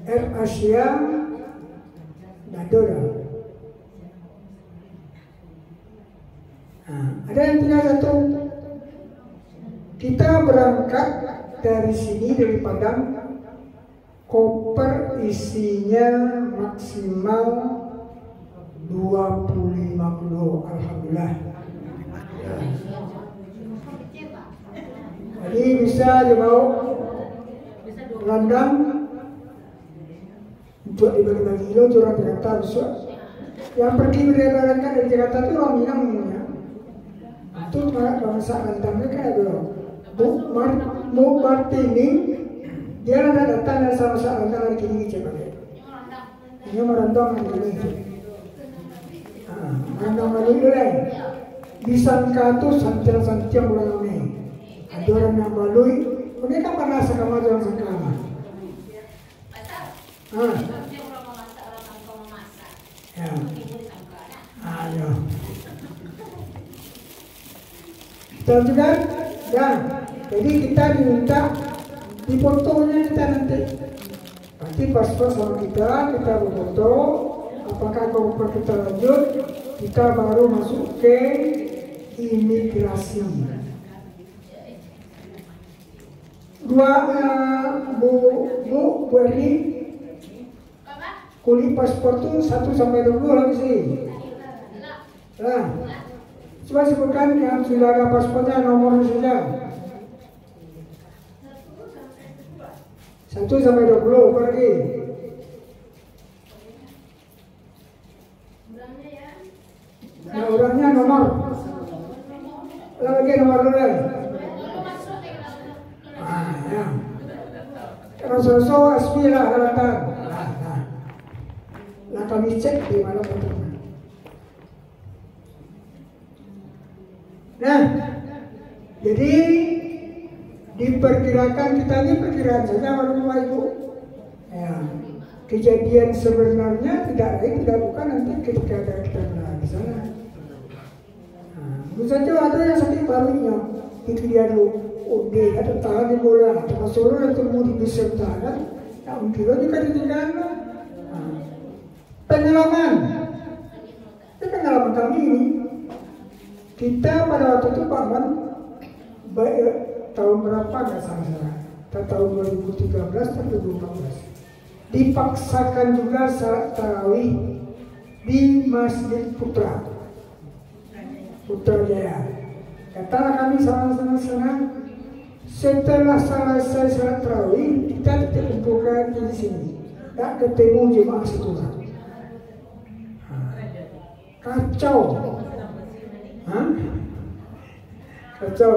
Air Asia, Nadora. Ada yang tinggal satu. Kita berangkat dari sini dari Padang. Koper isinya maksimal 25 kilo, alhamdulillah. Jadi bisa dibawa landang untuk dibagi-bagi kilo itu orang Jakarta besok. Yang pergi berangkat dari Jakarta itu orang Minang ya. Itu bangsa landang mereka itu. Bu Martini dia ada datang dan sama-sama dari kini cepat. Ini merantau ini. Merantau ini lain. Disangka tu santiang bulan ini. Ada orang yang balui. Ini kan pernah sekama orang sekama. Betul juga? Ya. Jadi kita diminta di fotonya kita nanti. Nanti paspor sama kita berfoto. Apakah kalau kita lanjut, kita baru masuk ke imigrasi. Bu Erni, kulit paspor itu 1-20 lagi sih. Nah, coba sebutkan yang sudah ada paspornya nomornya saja. 1-20 pergi. Nah, orangnya nomor. Lagi nomor dulu. Ya. Rasul asmilah datang. Nah, kami cek di mana fotonya. Nah, jadi diperkirakan, kita ini perkiraan saja Bapak Ibu. Ya, kejadian sebenarnya tidak bukan nanti ketika kita berada di sana. Nah, tentu saja ada yang sakit parunya, itu dia dulu. Udah ada tangan di bola, atau suruh atau mau dibisir tangan, ya mungkin juga ditinggalkan. Pengalaman kami ini, kita pada waktu itu Pak Man, tahun berapa nggak salah, tahun 2013 atau 2014, dipaksakan juga salat tarawih di Masjid Putra Jaya. Katalah kami sama-sama setelah selesai salat tarawih kita dikumpulkan di sini, tak ketemu jemaah satu orang. Kacau, kacau.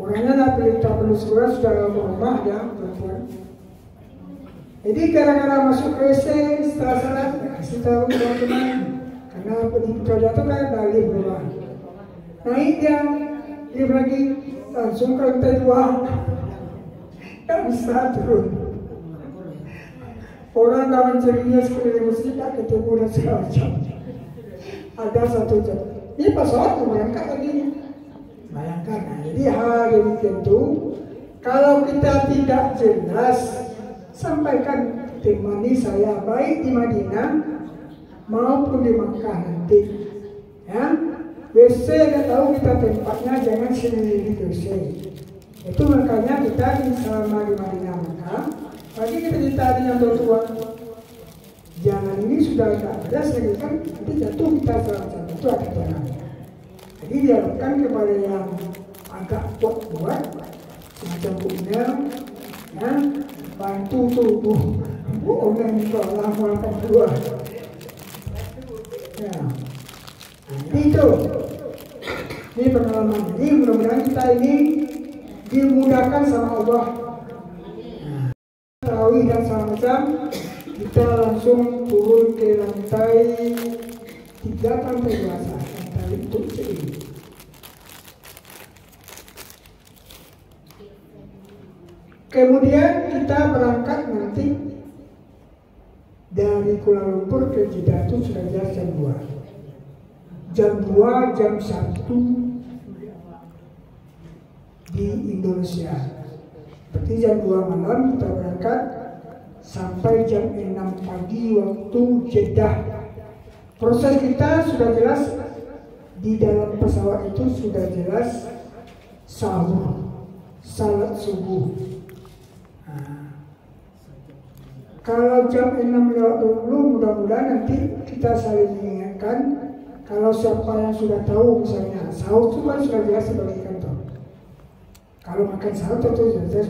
Orangnya tak perlu surat sudah ke rumah ya perempuan. Jadi gara-gara masuk WC setelah salat kasih tahu teman-teman, karena pendidikan itu kan dari bawah. Naik dia lagi langsung ke lantai 2, tak bisa turun. Orang kawan ceria sekeliling masjid tak ketemu dan segala macam. Ada 1 jam. Ini pesawat berangkat lagi. Bayangkan. Nah, jadi hari itu kalau kita tidak jelas, sampaikan temani saya baik di Madinah maupun di Makkah nanti. Ya, WC nggak tahu kita tempatnya, jangan sendiri WC. Itu makanya kita selama di Madinah Makkah. Bagi kita ditanya yang tua, jangan ini sudah tidak ada, saya kan nanti jatuh kita selama itu ada jangan. Jadi diharapkan kepada yang agak kuat semacam bunga, ya, bantu tubuh Bu Omen Allah 82. Ya, nah, itu pengalaman. Jadi mudah-mudahan kita ini dimudahkan sama Allah. Tarawih dan semacam, kita langsung turun ke lantai 3 lantai biasa, lantai itu ini. Kemudian kita berangkat nanti dari Kuala Lumpur ke Jeddah itu sudah jelas jam 2. Jam 2, jam 1 di Indonesia. Berarti jam 2 malam kita berangkat sampai jam 6 pagi waktu Jeddah. Proses kita sudah jelas, di dalam pesawat itu sudah jelas sahur, salat subuh. Nah, kalau jam 6 lewat 20 mudah-mudahan nanti kita saling mengingatkan. Kalau siapa yang sudah tahu misalnya sahur itu kan sudah jelas sebagai kantor. Kalau makan sahur tentu sudah jelas.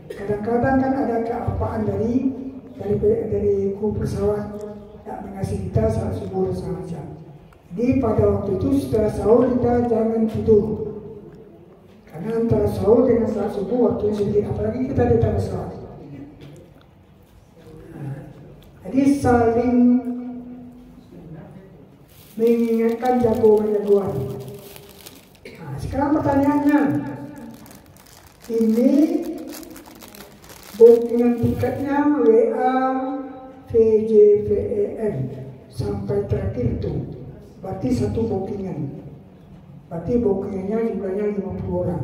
Kadang-kadang kan ada keapaan dari kru pesawat yang mengasih kita saat subuh dan semacam. Jadi pada waktu itu setelah sahur kita jangan tidur, karena antara sahur dengan saat subuh waktu sedikit, apalagi kita di atas pesawat. Nah, jadi saling mengingatkan jagoan-jagoan. Nah, sekarang pertanyaannya, ini bookingan tiketnya WA VJVEN sampai terakhir itu berarti 1 bookingan. Berarti bookingannya jumlahnya 50 orang.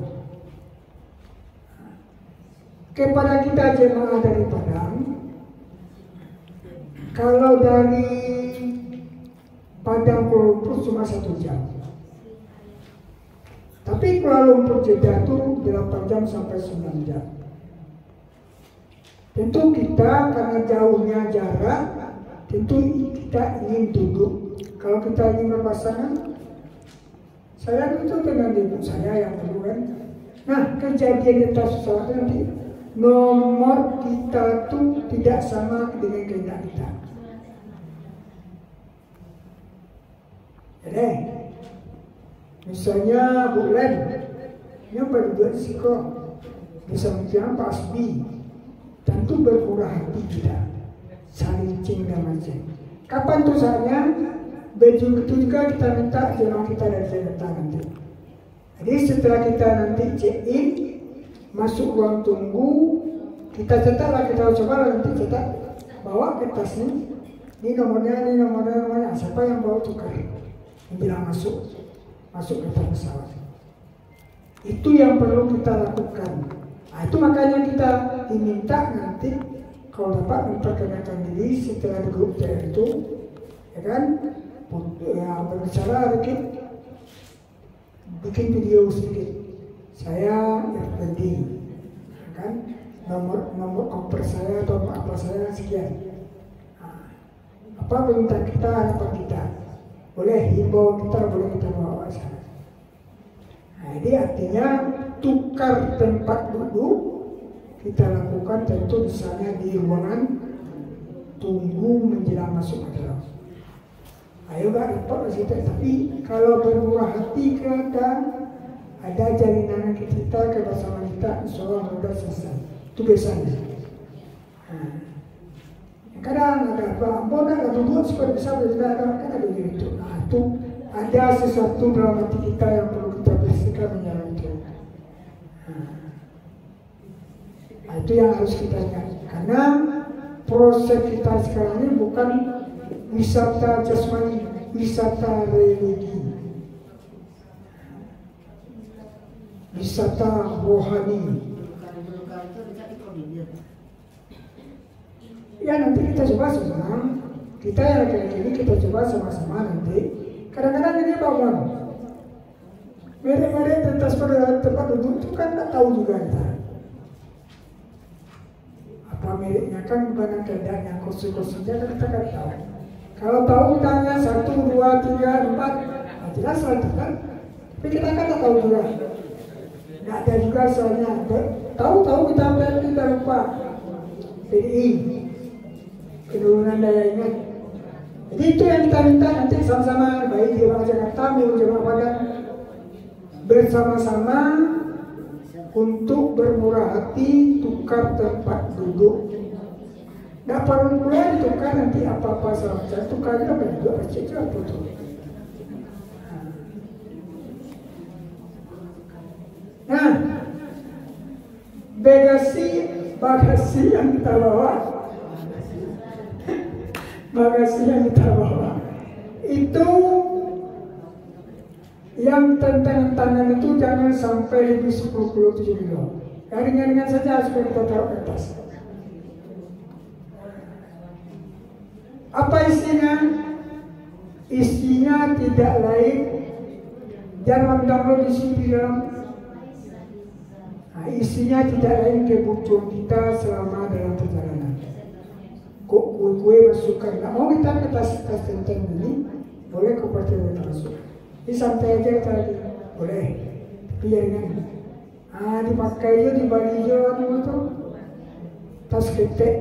Kepada kita jemaah dari Padang, kalau dari Padang Kuala Lumpur cuma 1 jam. Tapi Kuala Lumpur Jeddah itu 8 jam sampai 9 jam. Tentu kita karena jauhnya jarak, tentu kita ingin duduk. Kalau kita ingin berpasangan, saya itu dengan ibu saya yang dulu kan. Nah, kejadian di atas pesawat nanti nomor kita tuh tidak sama dengan kehendak kita. Jadi, misalnya Bu Len, yang berdua di Siko, di samping Pak Asbi, tentu bermurah hati kita, saling cinta mancing. Kapan tuh saatnya? Baju itu juga kita minta jemaah kita dari Jakarta nanti. Jadi setelah kita nanti check-in, masuk ruang tunggu, kita cetaklah, kita coba nanti cetak, bawa ke tasnya, ini nomornya, siapa yang bawa tukar, yang bilang masuk ke dalam pesawat. Itu yang perlu kita lakukan. Nah, itu makanya kita diminta nanti kalau dapat memperkenalkan diri setelah di grup chat itu, ya kan, ya, berbicara bikin video sedikit. Saya Irfandi, ya kan, nomor koper saya atau apa saya sekian. Nah, apa permintaan kita, harapan kita, boleh himbau kita, boleh kita bawa sana. Nah, ini artinya tukar tempat duduk kita lakukan tentu misalnya di ruangan tunggu menjelang masuk ke dalam. Ayo gak repot di situ, tapi kalau bermurah hati kita, ada jalinan kita ke bersama kita, insya Allah mudah selesai. Itu biasanya. Nah, kadang ada apa, ada duduk supaya bisa berjalan, kan ada begitu. Nah, itu ada sesuatu dalam hati kita yang perlu kita bersihkan menyerang itu. Nah, itu yang harus kita ingat. Karena proses kita sekarang ini bukan wisata jasmani, wisata religi, wisata rohani. Ya nanti kita coba sama, kita yang kayak gini kita coba sama-sama nanti. Kadang-kadang ini bangun, mereka tentang pada tempat duduk itu kan tak tahu juga kita. Apa miliknya kan bukan keadaan yang kursi-kursinya kan kita kan tahu. Kalau tahu tanya 1, 2, 3, 4, nah jelas lah kan. Tapi kita kan tak tahu juga. Nggak ada juga soalnya. Tahu-tahu kita lupa. PDI, keturunan daya ingat. Jadi itu yang kita minta nanti sama-sama, baik jemaah Jakarta maupun jemaah Padang, bersama-sama untuk bermurah hati tukar tempat duduk. Nggak perlu pula ditukar nanti apa-apa salah tukar aja berdua aja betul. Nah, bagasi yang kita bawa, itu yang tangan itu jangan sampai lebih 10 kilo 7 kilo. Ringan-ringan saja supaya kita taruh ke atas. Apa isinya? Isinya tidak lain, jangan download di sini dalam. Nah, isinya tidak lain kebutuhan kita selama dalam perjalanan. Kue masukkan. Nah, mau kita ke tas tentang ini, boleh kopernya kita masukkan. Ini santai aja tadi, boleh. Tapi jangan. Dipakai aja di baju itu tas ketek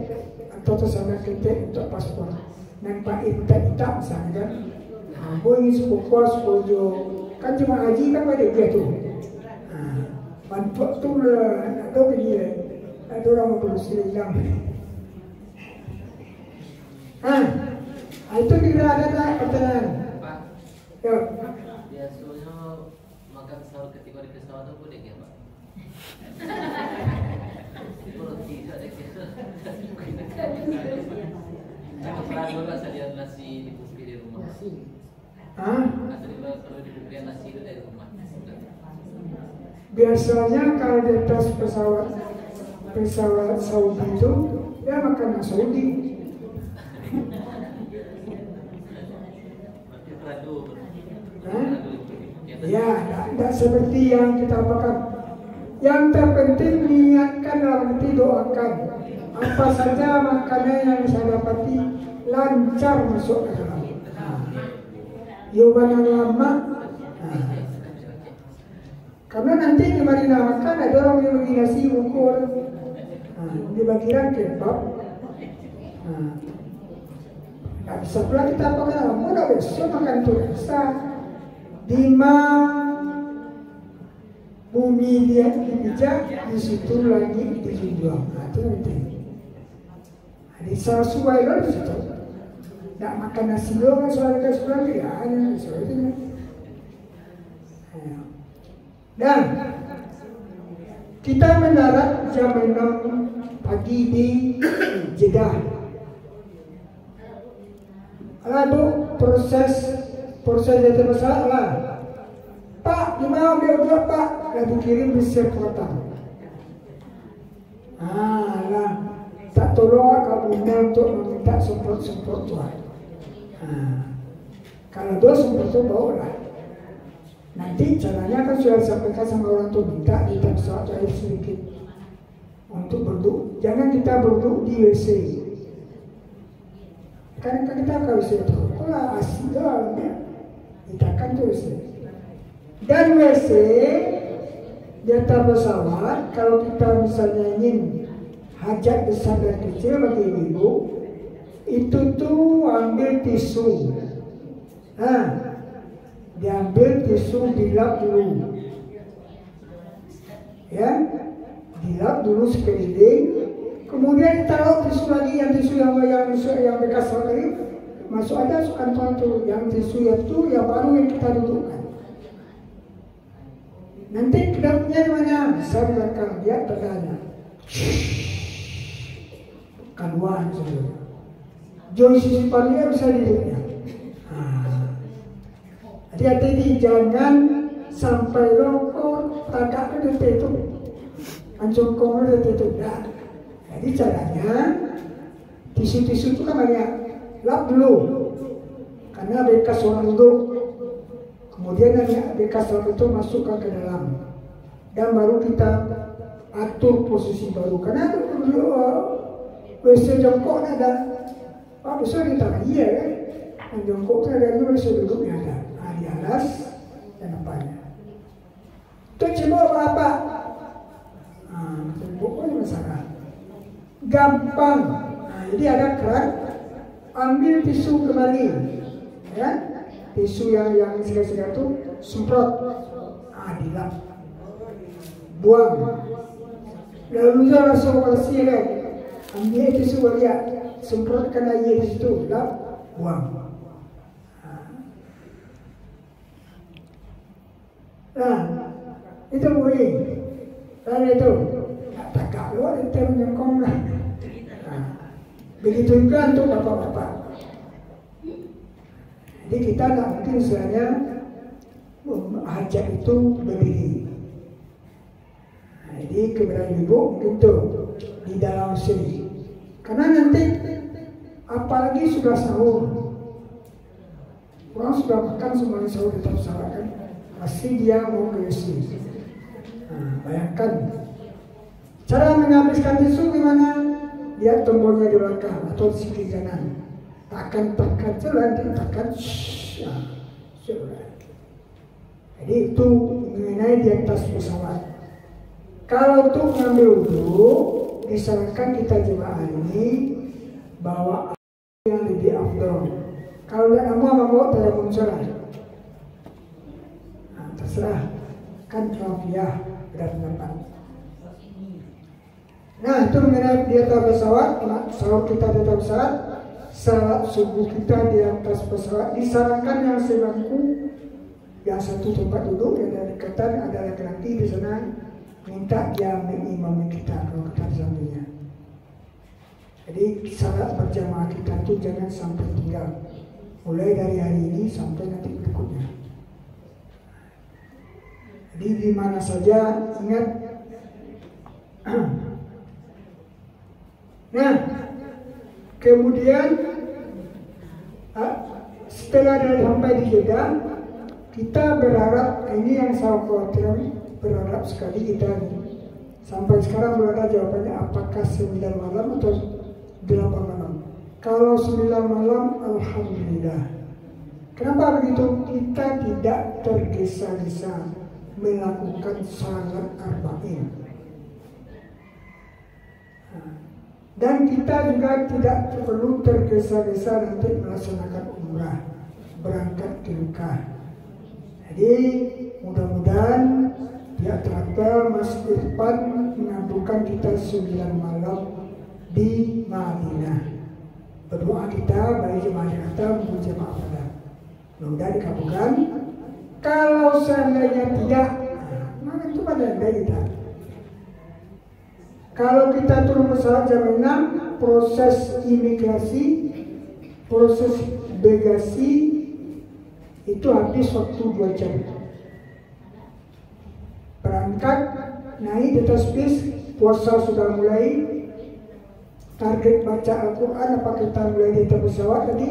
atau tas anak ketek untuk paspor. Nampak intak misalnya kan. Boleh sepupu kan cuma haji kan ada dia tuh. Bantuan tuh ada begini, ada orang mau berusaha hilang. Itu kira ada tak pertanyaan? Pak, Ya. biasanya makan sahur ketika di pesawat itu dek ya Pak? Roti ada kita. Jangan pernah dulu saya lihat nasi di kopi di rumah. Hah? Atau kalau diberikan nasi itu dari rumah. Biasanya kalau di atas pesawat Saudi itu ya makanan Saudi. Hah? Ya, tidak seperti yang kita makan. Yang terpenting niatkan dalam hati, doakan. Apa saja makanan yang saya dapati lancar masuk ke dalam. Jawaban yang lama. Karena nanti di Marina makan ada orang yang bagi nasi ukur, dibagikan kebab. Nggak bisa pula kita pakai mudah besok makan tuh rasa. Di bumi dia dipijak, di situ lagi dijunjung. Itu nanti. Di Sarasuai lo di situ. Nggak makan nasi doang, soalnya ya hanya soalnya. Dan kita mendarat jam 6 pagi di Jeddah. Lalu proses itu masalah. Pak, gimana dia udah Pak? Lalu kirim Mesir Kota. Lah, tak tolong kamu untuk meminta support Tuhan. Kalau dia support itu bawalah. Nanti caranya kan sudah sampaikan sama orang tua, minta kita pesawat air sedikit untuk berduk. Jangan kita berduk di WC. Kan kita ke WC itu, kalau asli dalamnya kita kan tuh WC. Dan WC di atas pesawat, kalau kita misalnya ingin hajat besar dan kecil bagi ibu, itu tuh ambil tisu. Diambil tisu, dilap dulu, ya, dilap dulu sekeliling, kemudian taruh tisu lagi, yang bekas tadi masuk aja kantong tuh, yang tisu itu yang baru yang kita dudukkan. Nanti kedapnya mana? Bisa belakang dia bertanya, keluar saja. Joy sisi paling bisa duduknya. Hati-hati, jangan sampai rokok tagak ke depan itu, anjongkong ke depan itu. Nah, jadi caranya tisu-tisu itu kan banyak, lap dulu, karena bekas orang duduk. Kemudian bekas orang itu masukkan ke dalam, dan baru kita atur posisi baru. Karena WC jongkok ada, besar kita iya kan, dan jongkok ada juga WC duduknya ada. Di atas dan depannya. Itu cuma apa? Pokoknya masalah. Gampang. Jadi ada keran, ambil tisu kembali, ya, tisu yang segar-segar itu semprot, dilap, buang. Lalu langsung bersih kan, ambil tisu balik, semprotkan air di situ, lap, buang. Nah, itu boleh. Lalu itu, tak kalau itu menyengkong lah. Begitu juga untuk bapak-bapak. Jadi kita tak mungkin misalnya hajat itu berdiri. Jadi keberadaan ibu mungkin tuh di dalam sini. Karena nanti apalagi sudah sahur, orang sudah makan semuanya sahur di pesawat kan. Pasti dia mau ke WC. Bayangkan cara menghabiskan tisu gimana? Dia tombolnya di belakang atau di sisi kanan. Tekan tekan. Jadi itu mengenai di atas pesawat. Kalau untuk ngambil wudhu, disarankan kita jemaah ini bawa yang lebih afdol. Kalau tidak mau tidak muncul. Terserah, kan kafiah berpendapat. Nah, itu mengenai di atas pesawat, sahur kita di atas pesawat, salat subuh kita di atas pesawat. Disarankan yang sebangku, yang satu tempat duduk, yang ada dekatan, ada laki-laki di sana, minta dia mengimami kita kalau kita di sampingnya. Jadi salat berjamaah kita itu jangan sampai tinggal. mulai dari hari ini sampai nanti berikutnya. Jadi di mana saja ingat. Nah, kemudian setelah sampai di Jeddah, kita berharap, ini yang saya khawatir, berharap sekali kita sampai sekarang belum ada jawabannya apakah 9 malam atau 8 malam. Kalau 9 malam, alhamdulillah. Kenapa begitu? Kita tidak tergesa-gesa melakukan salat arba'in. Dan kita juga tidak perlu tergesa-gesa nanti melaksanakan umrah, berangkat ke Mekah. Jadi mudah-mudahan pihak travel Mas Irfan mengadukan kita 9 malam di Madinah. Berdoa kita bagi jemaah Jakarta maupun jemaah Padang. Mudah-mudahan dikabulkan. Kalau seandainya tidak, maka itu pada anda kita. Kalau kita turun pesawat jam 6, proses imigrasi, proses bagasi itu habis waktu 2 jam. Berangkat, naik di atas bis, puasa sudah mulai. Target baca Al-Quran apa kita mulai di atas pesawat tadi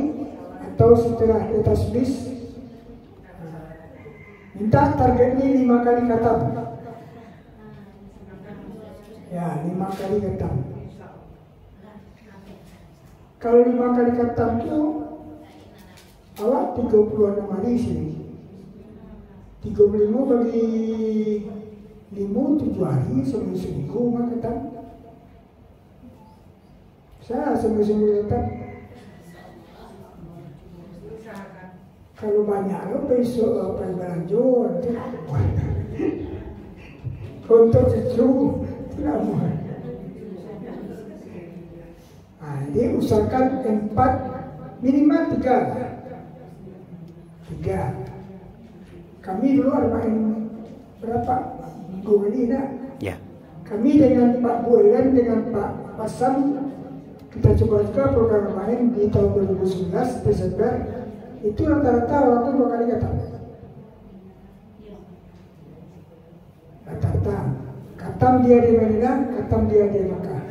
atau setelah di atas bis. Minta targetnya 5 kali khatam. Ya, 5 kali khatam. Kalau 5 kali khatam itu awak 36 hari sini. 35 bagi 5 7 hari seminggu maka khatam. Saya seminggu khatam. Kalau banyak lo besok belanja untuk cucu tidak mau. Jadi usahakan 4 minimal 3. Kami dulu arba'in berapa minggu ini nak? Ya. Kami dengan Pak Buelan dengan Pak Pasam kita coba program lain di tahun 2019 Desember. Itu rata-rata orang itu 2 kali khatam. Rata-rata khatam dia di Madinah, khatam dia di Mekah.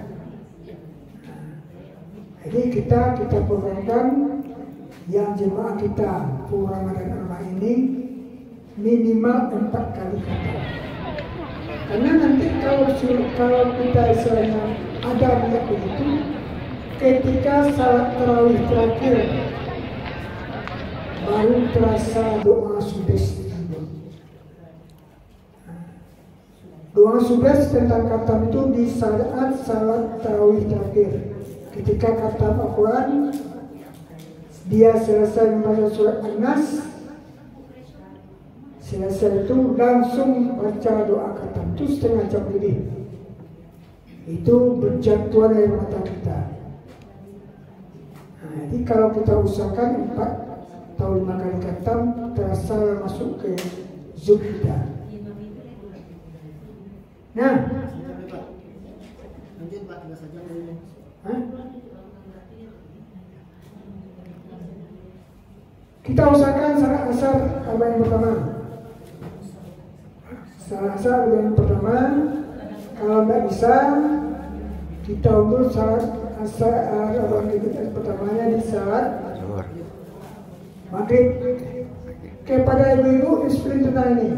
Jadi kita programkan yang jemaah kita Ramadan Arba ini minimal 4 kali khatam. Karena nanti kalau kita istilahnya ada niat begitu, ketika salat tarawih terakhir baru terasa doa sudes. Doa sudes tentang khatam itu di saat salat tarawih terakhir. Ketika khatam Al-Quran, dia selesai membaca surat An-Nas, selesai itu langsung baca doa khatam itu setengah jam lebih. Itu berjatuhan dari mata kita. Nah, jadi kalau kita usahakan 4 atau 5 kali khatam terasa masuk ke Zulhijjah. Nah, lanjut Pak, tinggal saja ngomong. Kita usahakan salat asar yang pertama. Salat asar yang pertama. Kalau tidak bisa, kita untuk salat asar yang pertamanya di salat maghrib. Kepada ibu-ibu explain tentang ini.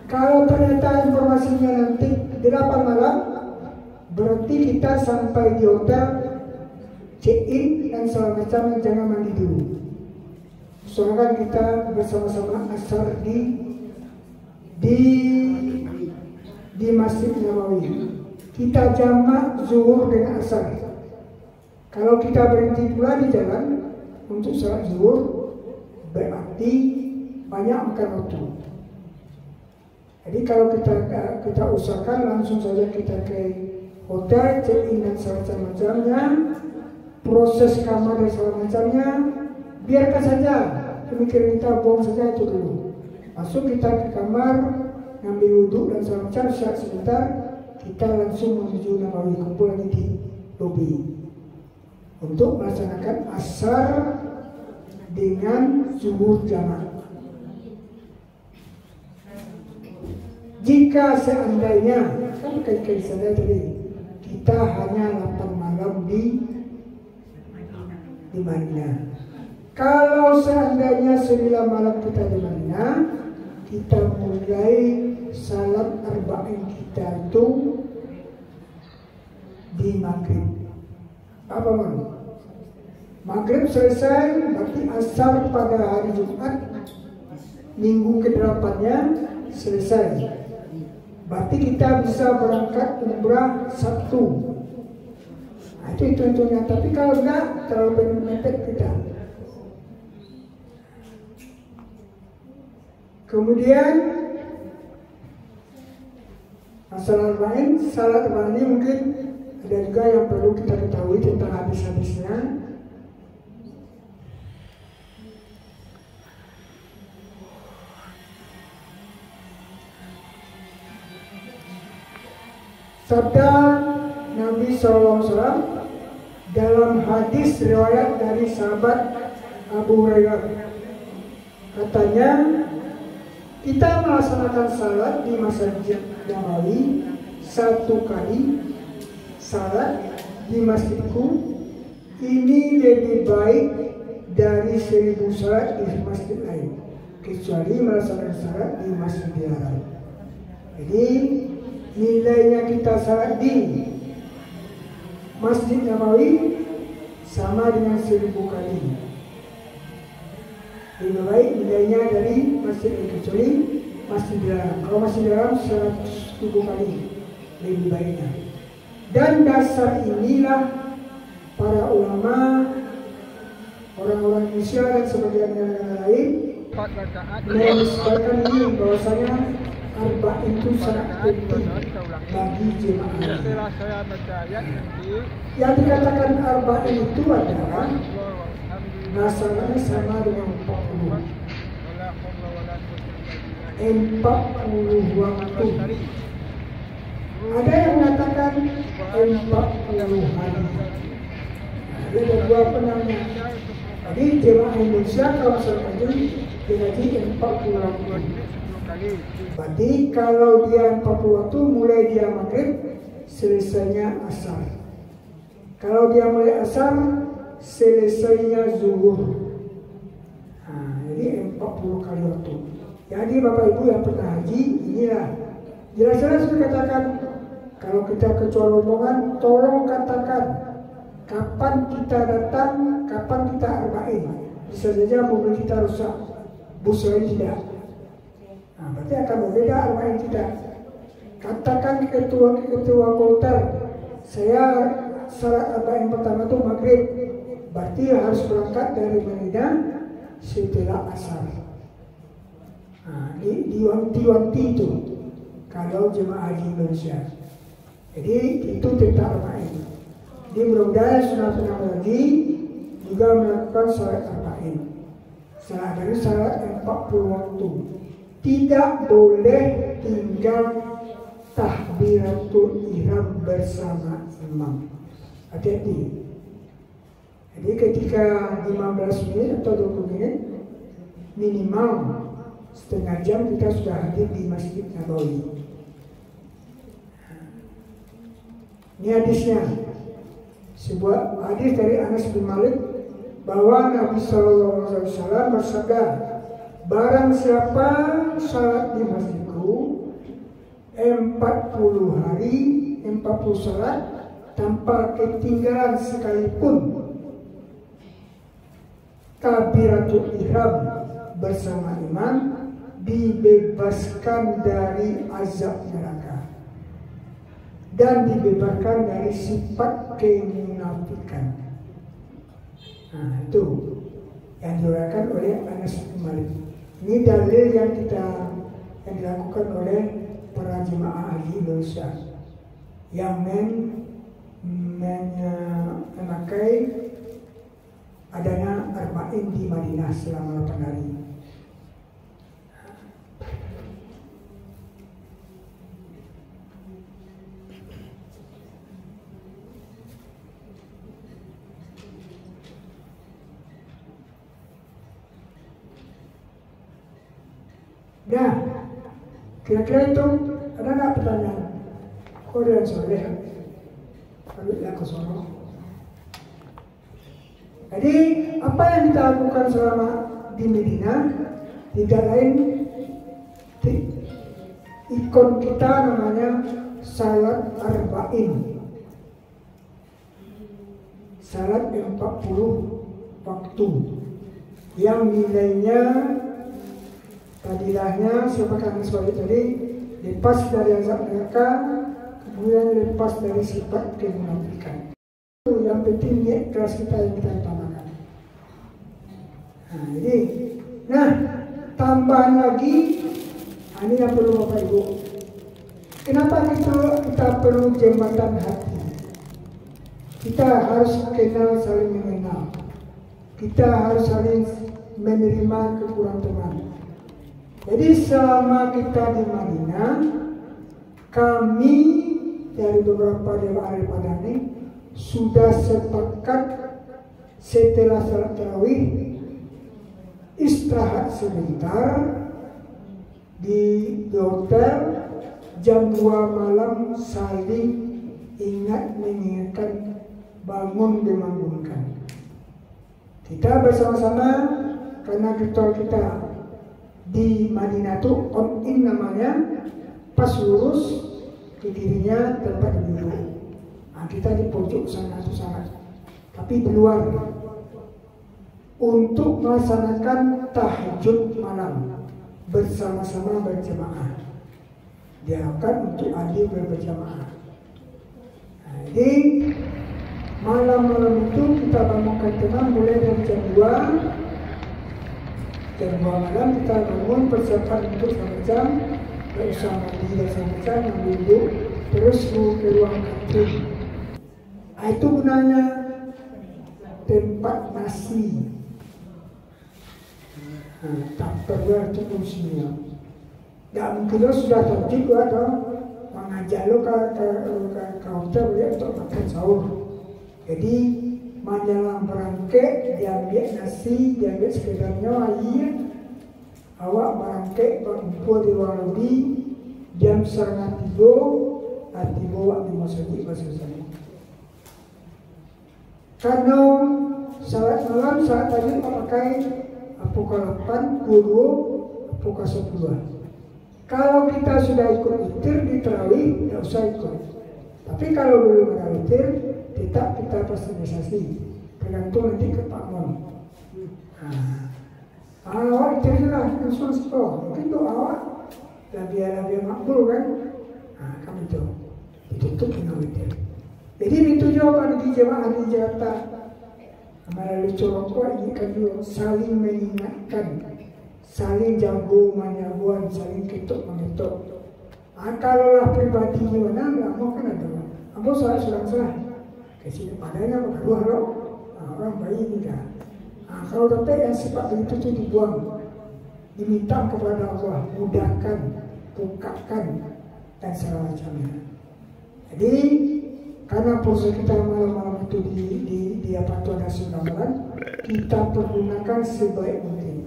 Kalau ternyata informasinya nanti 8 malam, berarti kita sampai di hotel, check-in dan segala macam, jangan mandi dulu. Soalnya kita bersama-sama asar di Masjid Nabawi. Kita jamak zuhur dengan asar. Kalau kita berhenti pula di jalan untuk salat zuhur, berarti banyak makan waktu. Jadi kalau kita usahakan langsung saja kita ke hotel, check-in dan semacamnya, proses kamar dan semacamnya, biarkan saja pemikiran kita buang saja itu dulu. Masuk kita ke kamar, ngambil wudhu dan semacam, sebentar kita langsung menuju Nabawi, kumpul lagi di lobi untuk melaksanakan asar dengan zuhur jamaah. Jika seandainya, kan kayak saya tadi, kita hanya 8 malam di Madinah. Kalau seandainya 9 malam kita di Madinah, kita mulai salat arba'in kita itu di maghrib. Apa malam? Maghrib selesai, berarti asar pada hari Jumat, minggu ke-8-nya selesai. Berarti kita bisa berangkat umrah Sabtu. Nah, itu hitungnya. Tapi kalau enggak terlalu mepet kita. Kemudian masalah lain, salat ini mungkin ada juga yang perlu kita ketahui tentang hadis-hadisnya. Sabda Nabi SAW dalam hadis riwayat dari sahabat Abu Hurairah, katanya, kita melaksanakan salat di Masjid Nabawi 1 kali salat di masjidku ini lebih baik dari 1000 salat di masjid lain, kecuali melaksanakan salat di Masjidil Haram. Jadi nilainya kita salat di Masjid Nabawi sama dengan 1000 kali. Lebih baik nilainya dari masjid ini, kecuali Masjidil Haram. Kalau Masjidil Haram 100.000 kali lebih baiknya. Dan dasar inilah para ulama, orang-orang Indonesia dan sebagian negara lain menisbatkan ini bahwasanya arba'in itu sangat penting bagi jemaah. Yang dikatakan arba'in itu adalah masalahnya sama dengan 40 waktu. Ada yang mengatakan 40 hari. Ada dua penanya. Jadi jemaah Indonesia kalau sholat digaji 40 waktu. Berarti kalau dia 40 waktu, mulai dia maghrib, selesainya asar. Kalau dia mulai asar, selesainya zuhur. Nah, jadi 40 kali waktu. Jadi Bapak Ibu yang pernah haji, inilah jelas-jelas dikatakan. Kalau kita kecuali rombongan, tolong katakan kapan kita datang, kapan kita arba'in. Bisa saja mobil kita rusak, bus lain tidak. Nah, berarti akan berbeda arba'in kita. Katakan ketua Kolter, saya salat arba'in pertama itu maghrib, berarti harus berangkat dari Madinah setelah asar. Nah, diwanti-wanti itu kalau jemaah haji Indonesia. Jadi itu tentang arba'in. Jadi mudah-mudahan sudah pernah lagi juga melakukan salat arba'in. Salat dari salat 40 waktu. Tidak boleh tinggal takbiratul ihram bersama imam. Hati-hati. Jadi ketika 15 menit atau 20 menit minimal setengah jam kita sudah hadir di Masjid Nabawi. Ini hadisnya, sebuah hadis dari Anas bin Malik bahwa Nabi SAW bersabda, barang siapa salat di masjidku 40 hari 40 salat tanpa ketinggalan sekalipun takbiratul ihram bersama imam, dibebaskan dari azab neraka dan dibebaskan dari sifat kemunafikan. Nah, itu yang diuraikan oleh Anas bin Malik. Ini dalil yang dilakukan oleh para jemaah haji Indonesia yang memakai adanya arba'in di Madinah selama 8 hari. Nah, kira-kira itu ada nggak pertanyaan? Kok ada yang soleh? Kalau ya ke sono. Jadi apa yang kita lakukan selama di Medina tidak lain ikon kita namanya salat arba'in, salat 40 waktu yang nilainya tadilahnya siapa sebagai tadi lepas dari azab neraka, kemudian lepas dari sifat kemunafikan. Yang penting niat keras kita yang kita utamakan. Nah, jadi, tambahan lagi, ini yang perlu Bapak Ibu. Kenapa kita perlu jembatan hati? Kita harus kenal, saling mengenal. Kita harus saling menerima kekurangan teman. Jadi selama kita di Madinah, kami dari beberapa jemaah daripada ini sudah sepakat setelah salat tarawih istirahat sebentar di hotel, jam 2 malam saling ingat mengingatkan, bangun dibangunkan. Kita bersama-sama karena ritual kita di Madinah itu on-in namanya, pas lurus ke kirinya tempat duduk. Nah, kita di pojok sana itu sangat, tapi di luar untuk melaksanakan tahajud malam bersama-sama berjamaah. Diharapkan untuk hadir berjamaah. Nah, jadi malam-malam itu kita bangunkan tenang mulai dari jam 2 malam kita bangun persiapan untuk semacam berusaha mandi dan semacam duduk terus ke ruang kantin. Itu gunanya tempat nasi. Tak perlu itu fungsinya. Tak mungkin sudah cantik atau mengajak lo ke hotel untuk makan sahur. Jadi menjelang berangkat diambil nasi, diambil sekedarnya air, awak berangkat berkumpul di ruang lobby jam 2:30 waktu masjid selesai. Karena salat malam saat tadi memakai pukul 8, 22, pukul 10. Kalau kita sudah ikut witir di tarawih, tidak usah ikut. Tapi kalau belum ada witir, tetap kita personalisasi, tergantung nanti ke Pak Mon. Awak witir lah, langsung sekolah. Mungkin doa awak lebih makbul kan? Kami itu ditutup dengan witir. Jadi itu jawaban di jemaah di Jakarta. Melalui corongkok ini kan dulu saling mengingatkan, saling jago menyaguan, saling ketuk mengetuk. Kalaulah pribadi mana nggak mau kan ada. Aku salah. Kesini padanya berdua loh. Orang bayi ini kan. Kalau dapat yang sifat begitu itu dibuang, diminta kepada Allah mudahkan, bukakan dan segala macamnya. Jadi karena proses kita malam-malam itu di apa itu ada sunamalan, kita pergunakan sebaik mungkin.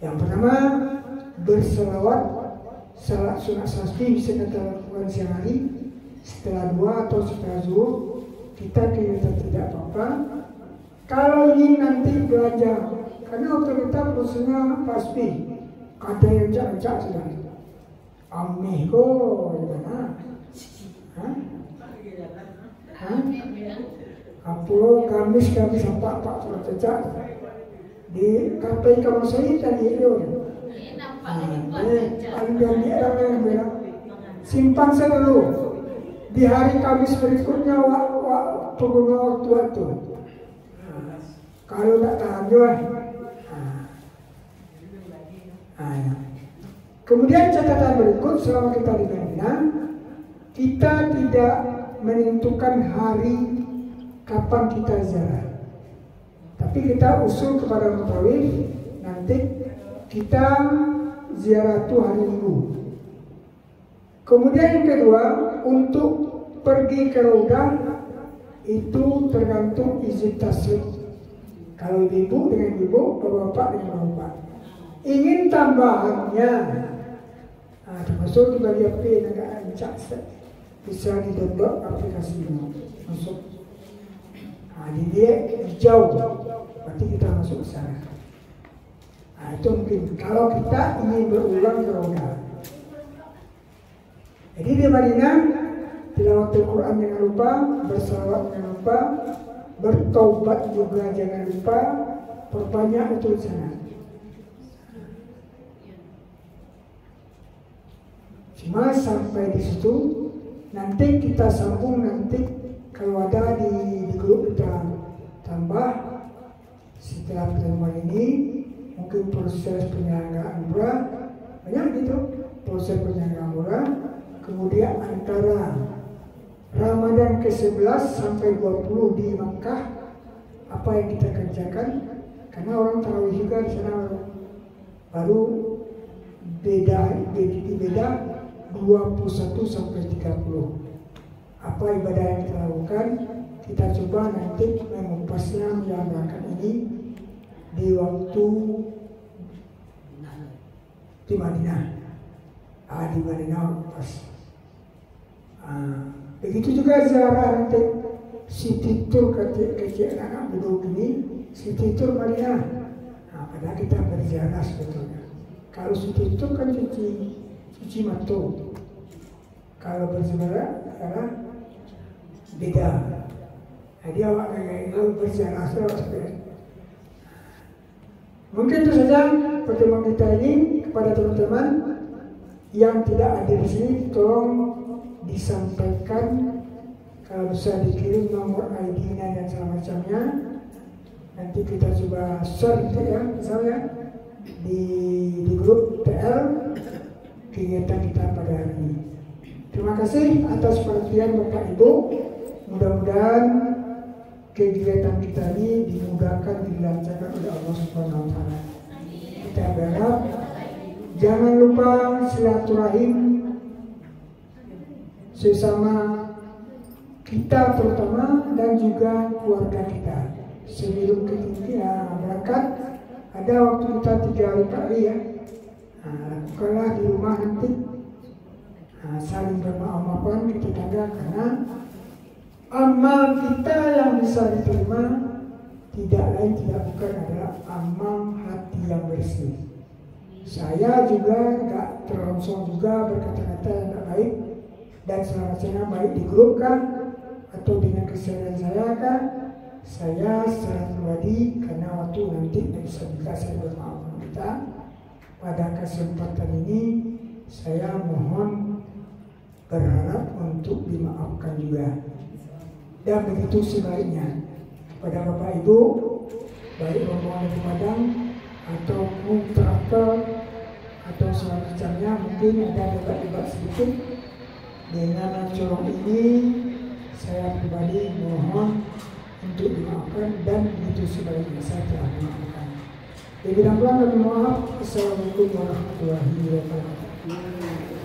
Yang pertama berselawat, salat sunat tasbih bisa kita lakukan siang hari setelah 2 atau setelah zuhur, kita tidak apa-apa. Kalau ingin nanti belajar, karena waktu kita prosesnya tasbih, ada yang cak-cak sudah. Amih kok, gimana? Apa Kamis sampai Pak Cecak di KPI kamu saya tadi itu. Paling dia yang bilang simpan saya dulu di hari Kamis berikutnya pengguna waktu itu. Kalau tak tahan juga. Kemudian catatan berikut selama kita di Madinah, kita tidak menentukan hari kapan kita ziarah. Tapi kita usul kepada mutawif, nanti kita ziarah itu hari Minggu. Kemudian yang kedua, untuk pergi ke Raudah itu tergantung izin tasrik. Kalau ibu dengan ibu, bapak dengan bapak. ingin tambahannya, termasuk di bagian P negaraan cakset bisa di-download aplikasi ini masuk. Di dia hijau, berarti kita masuk ke sana. Itu mungkin kalau kita ingin berulang ke roda. Jadi di Madinah tilawatul Quran jangan lupa, bersalawat jangan lupa, bertaubat juga jangan lupa, perbanyak itu di sana. Cuma sampai di situ, nanti kita sambung nanti kalau ada di grup kita tambah setelah pertemuan ini mungkin proses penyelenggaraan umrah banyak gitu, proses penyelenggaraan umrah, kemudian antara Ramadan ke-11 sampai 20 di Makkah apa yang kita kerjakan, karena orang tarawih juga di sana baru beda 21 sampai 30. Apa ibadah yang kita lakukan, kita coba nanti mengupasnya menjalankan ini di waktu di Madinah. Di Madinah upas. Begitu juga ziarah nanti City Tour kecil anak duduk ini, City Tour Madinah. Padahal kita berziarah sebetulnya. Kalau City Tour kan cuci mata. Kalau berziarah adalah beda. Jadi awak kayak itu berziarah saja. Mungkin itu saja pertemuan kita ini. Kepada teman-teman yang tidak ada di sini, tolong disampaikan kalau bisa dikirim nomor ID-nya dan segala macamnya. Nanti kita coba share gitu ya, misalnya di grup TL kegiatan kita pada hari ini. Terima kasih atas perhatian Bapak Ibu. Mudah-mudahan kegiatan kita ini dimudahkan, dilancarkan oleh Allah Subhanahu wa Ta'ala. Kita berharap jangan lupa silaturahim sesama kita terutama dan juga keluarga kita. Sebelum kita berangkat, ada waktu kita 3 kali ya. Lakukanlah di rumah nanti. Saling bermaaf-maafan kita tangga, karena amal kita yang bisa diterima tidak lain tidak bukan adalah amal hati yang bersih. Saya juga nggak terongsong juga berkata-kata yang tidak baik dan selama-lamanya baik di grup kah atau dengan keseharian saya kah, saya secara pribadi karena waktu nanti bisa juga saya bermaaf kita. Pada kesempatan ini saya mohon berharap untuk dimaafkan juga. Dan begitu sebaliknya pada Bapak Ibu, baik rombongan dari Padang atau traktor atau semacamnya, mungkin ada debat-debat sedikit dengan corong ini. Saya pribadi mohon untuk dimaafkan dan begitu sebaliknya saya telah memaafkan. Jadi dan kami mohon maaf. Assalamualaikum warahmatullahi wabarakatuh.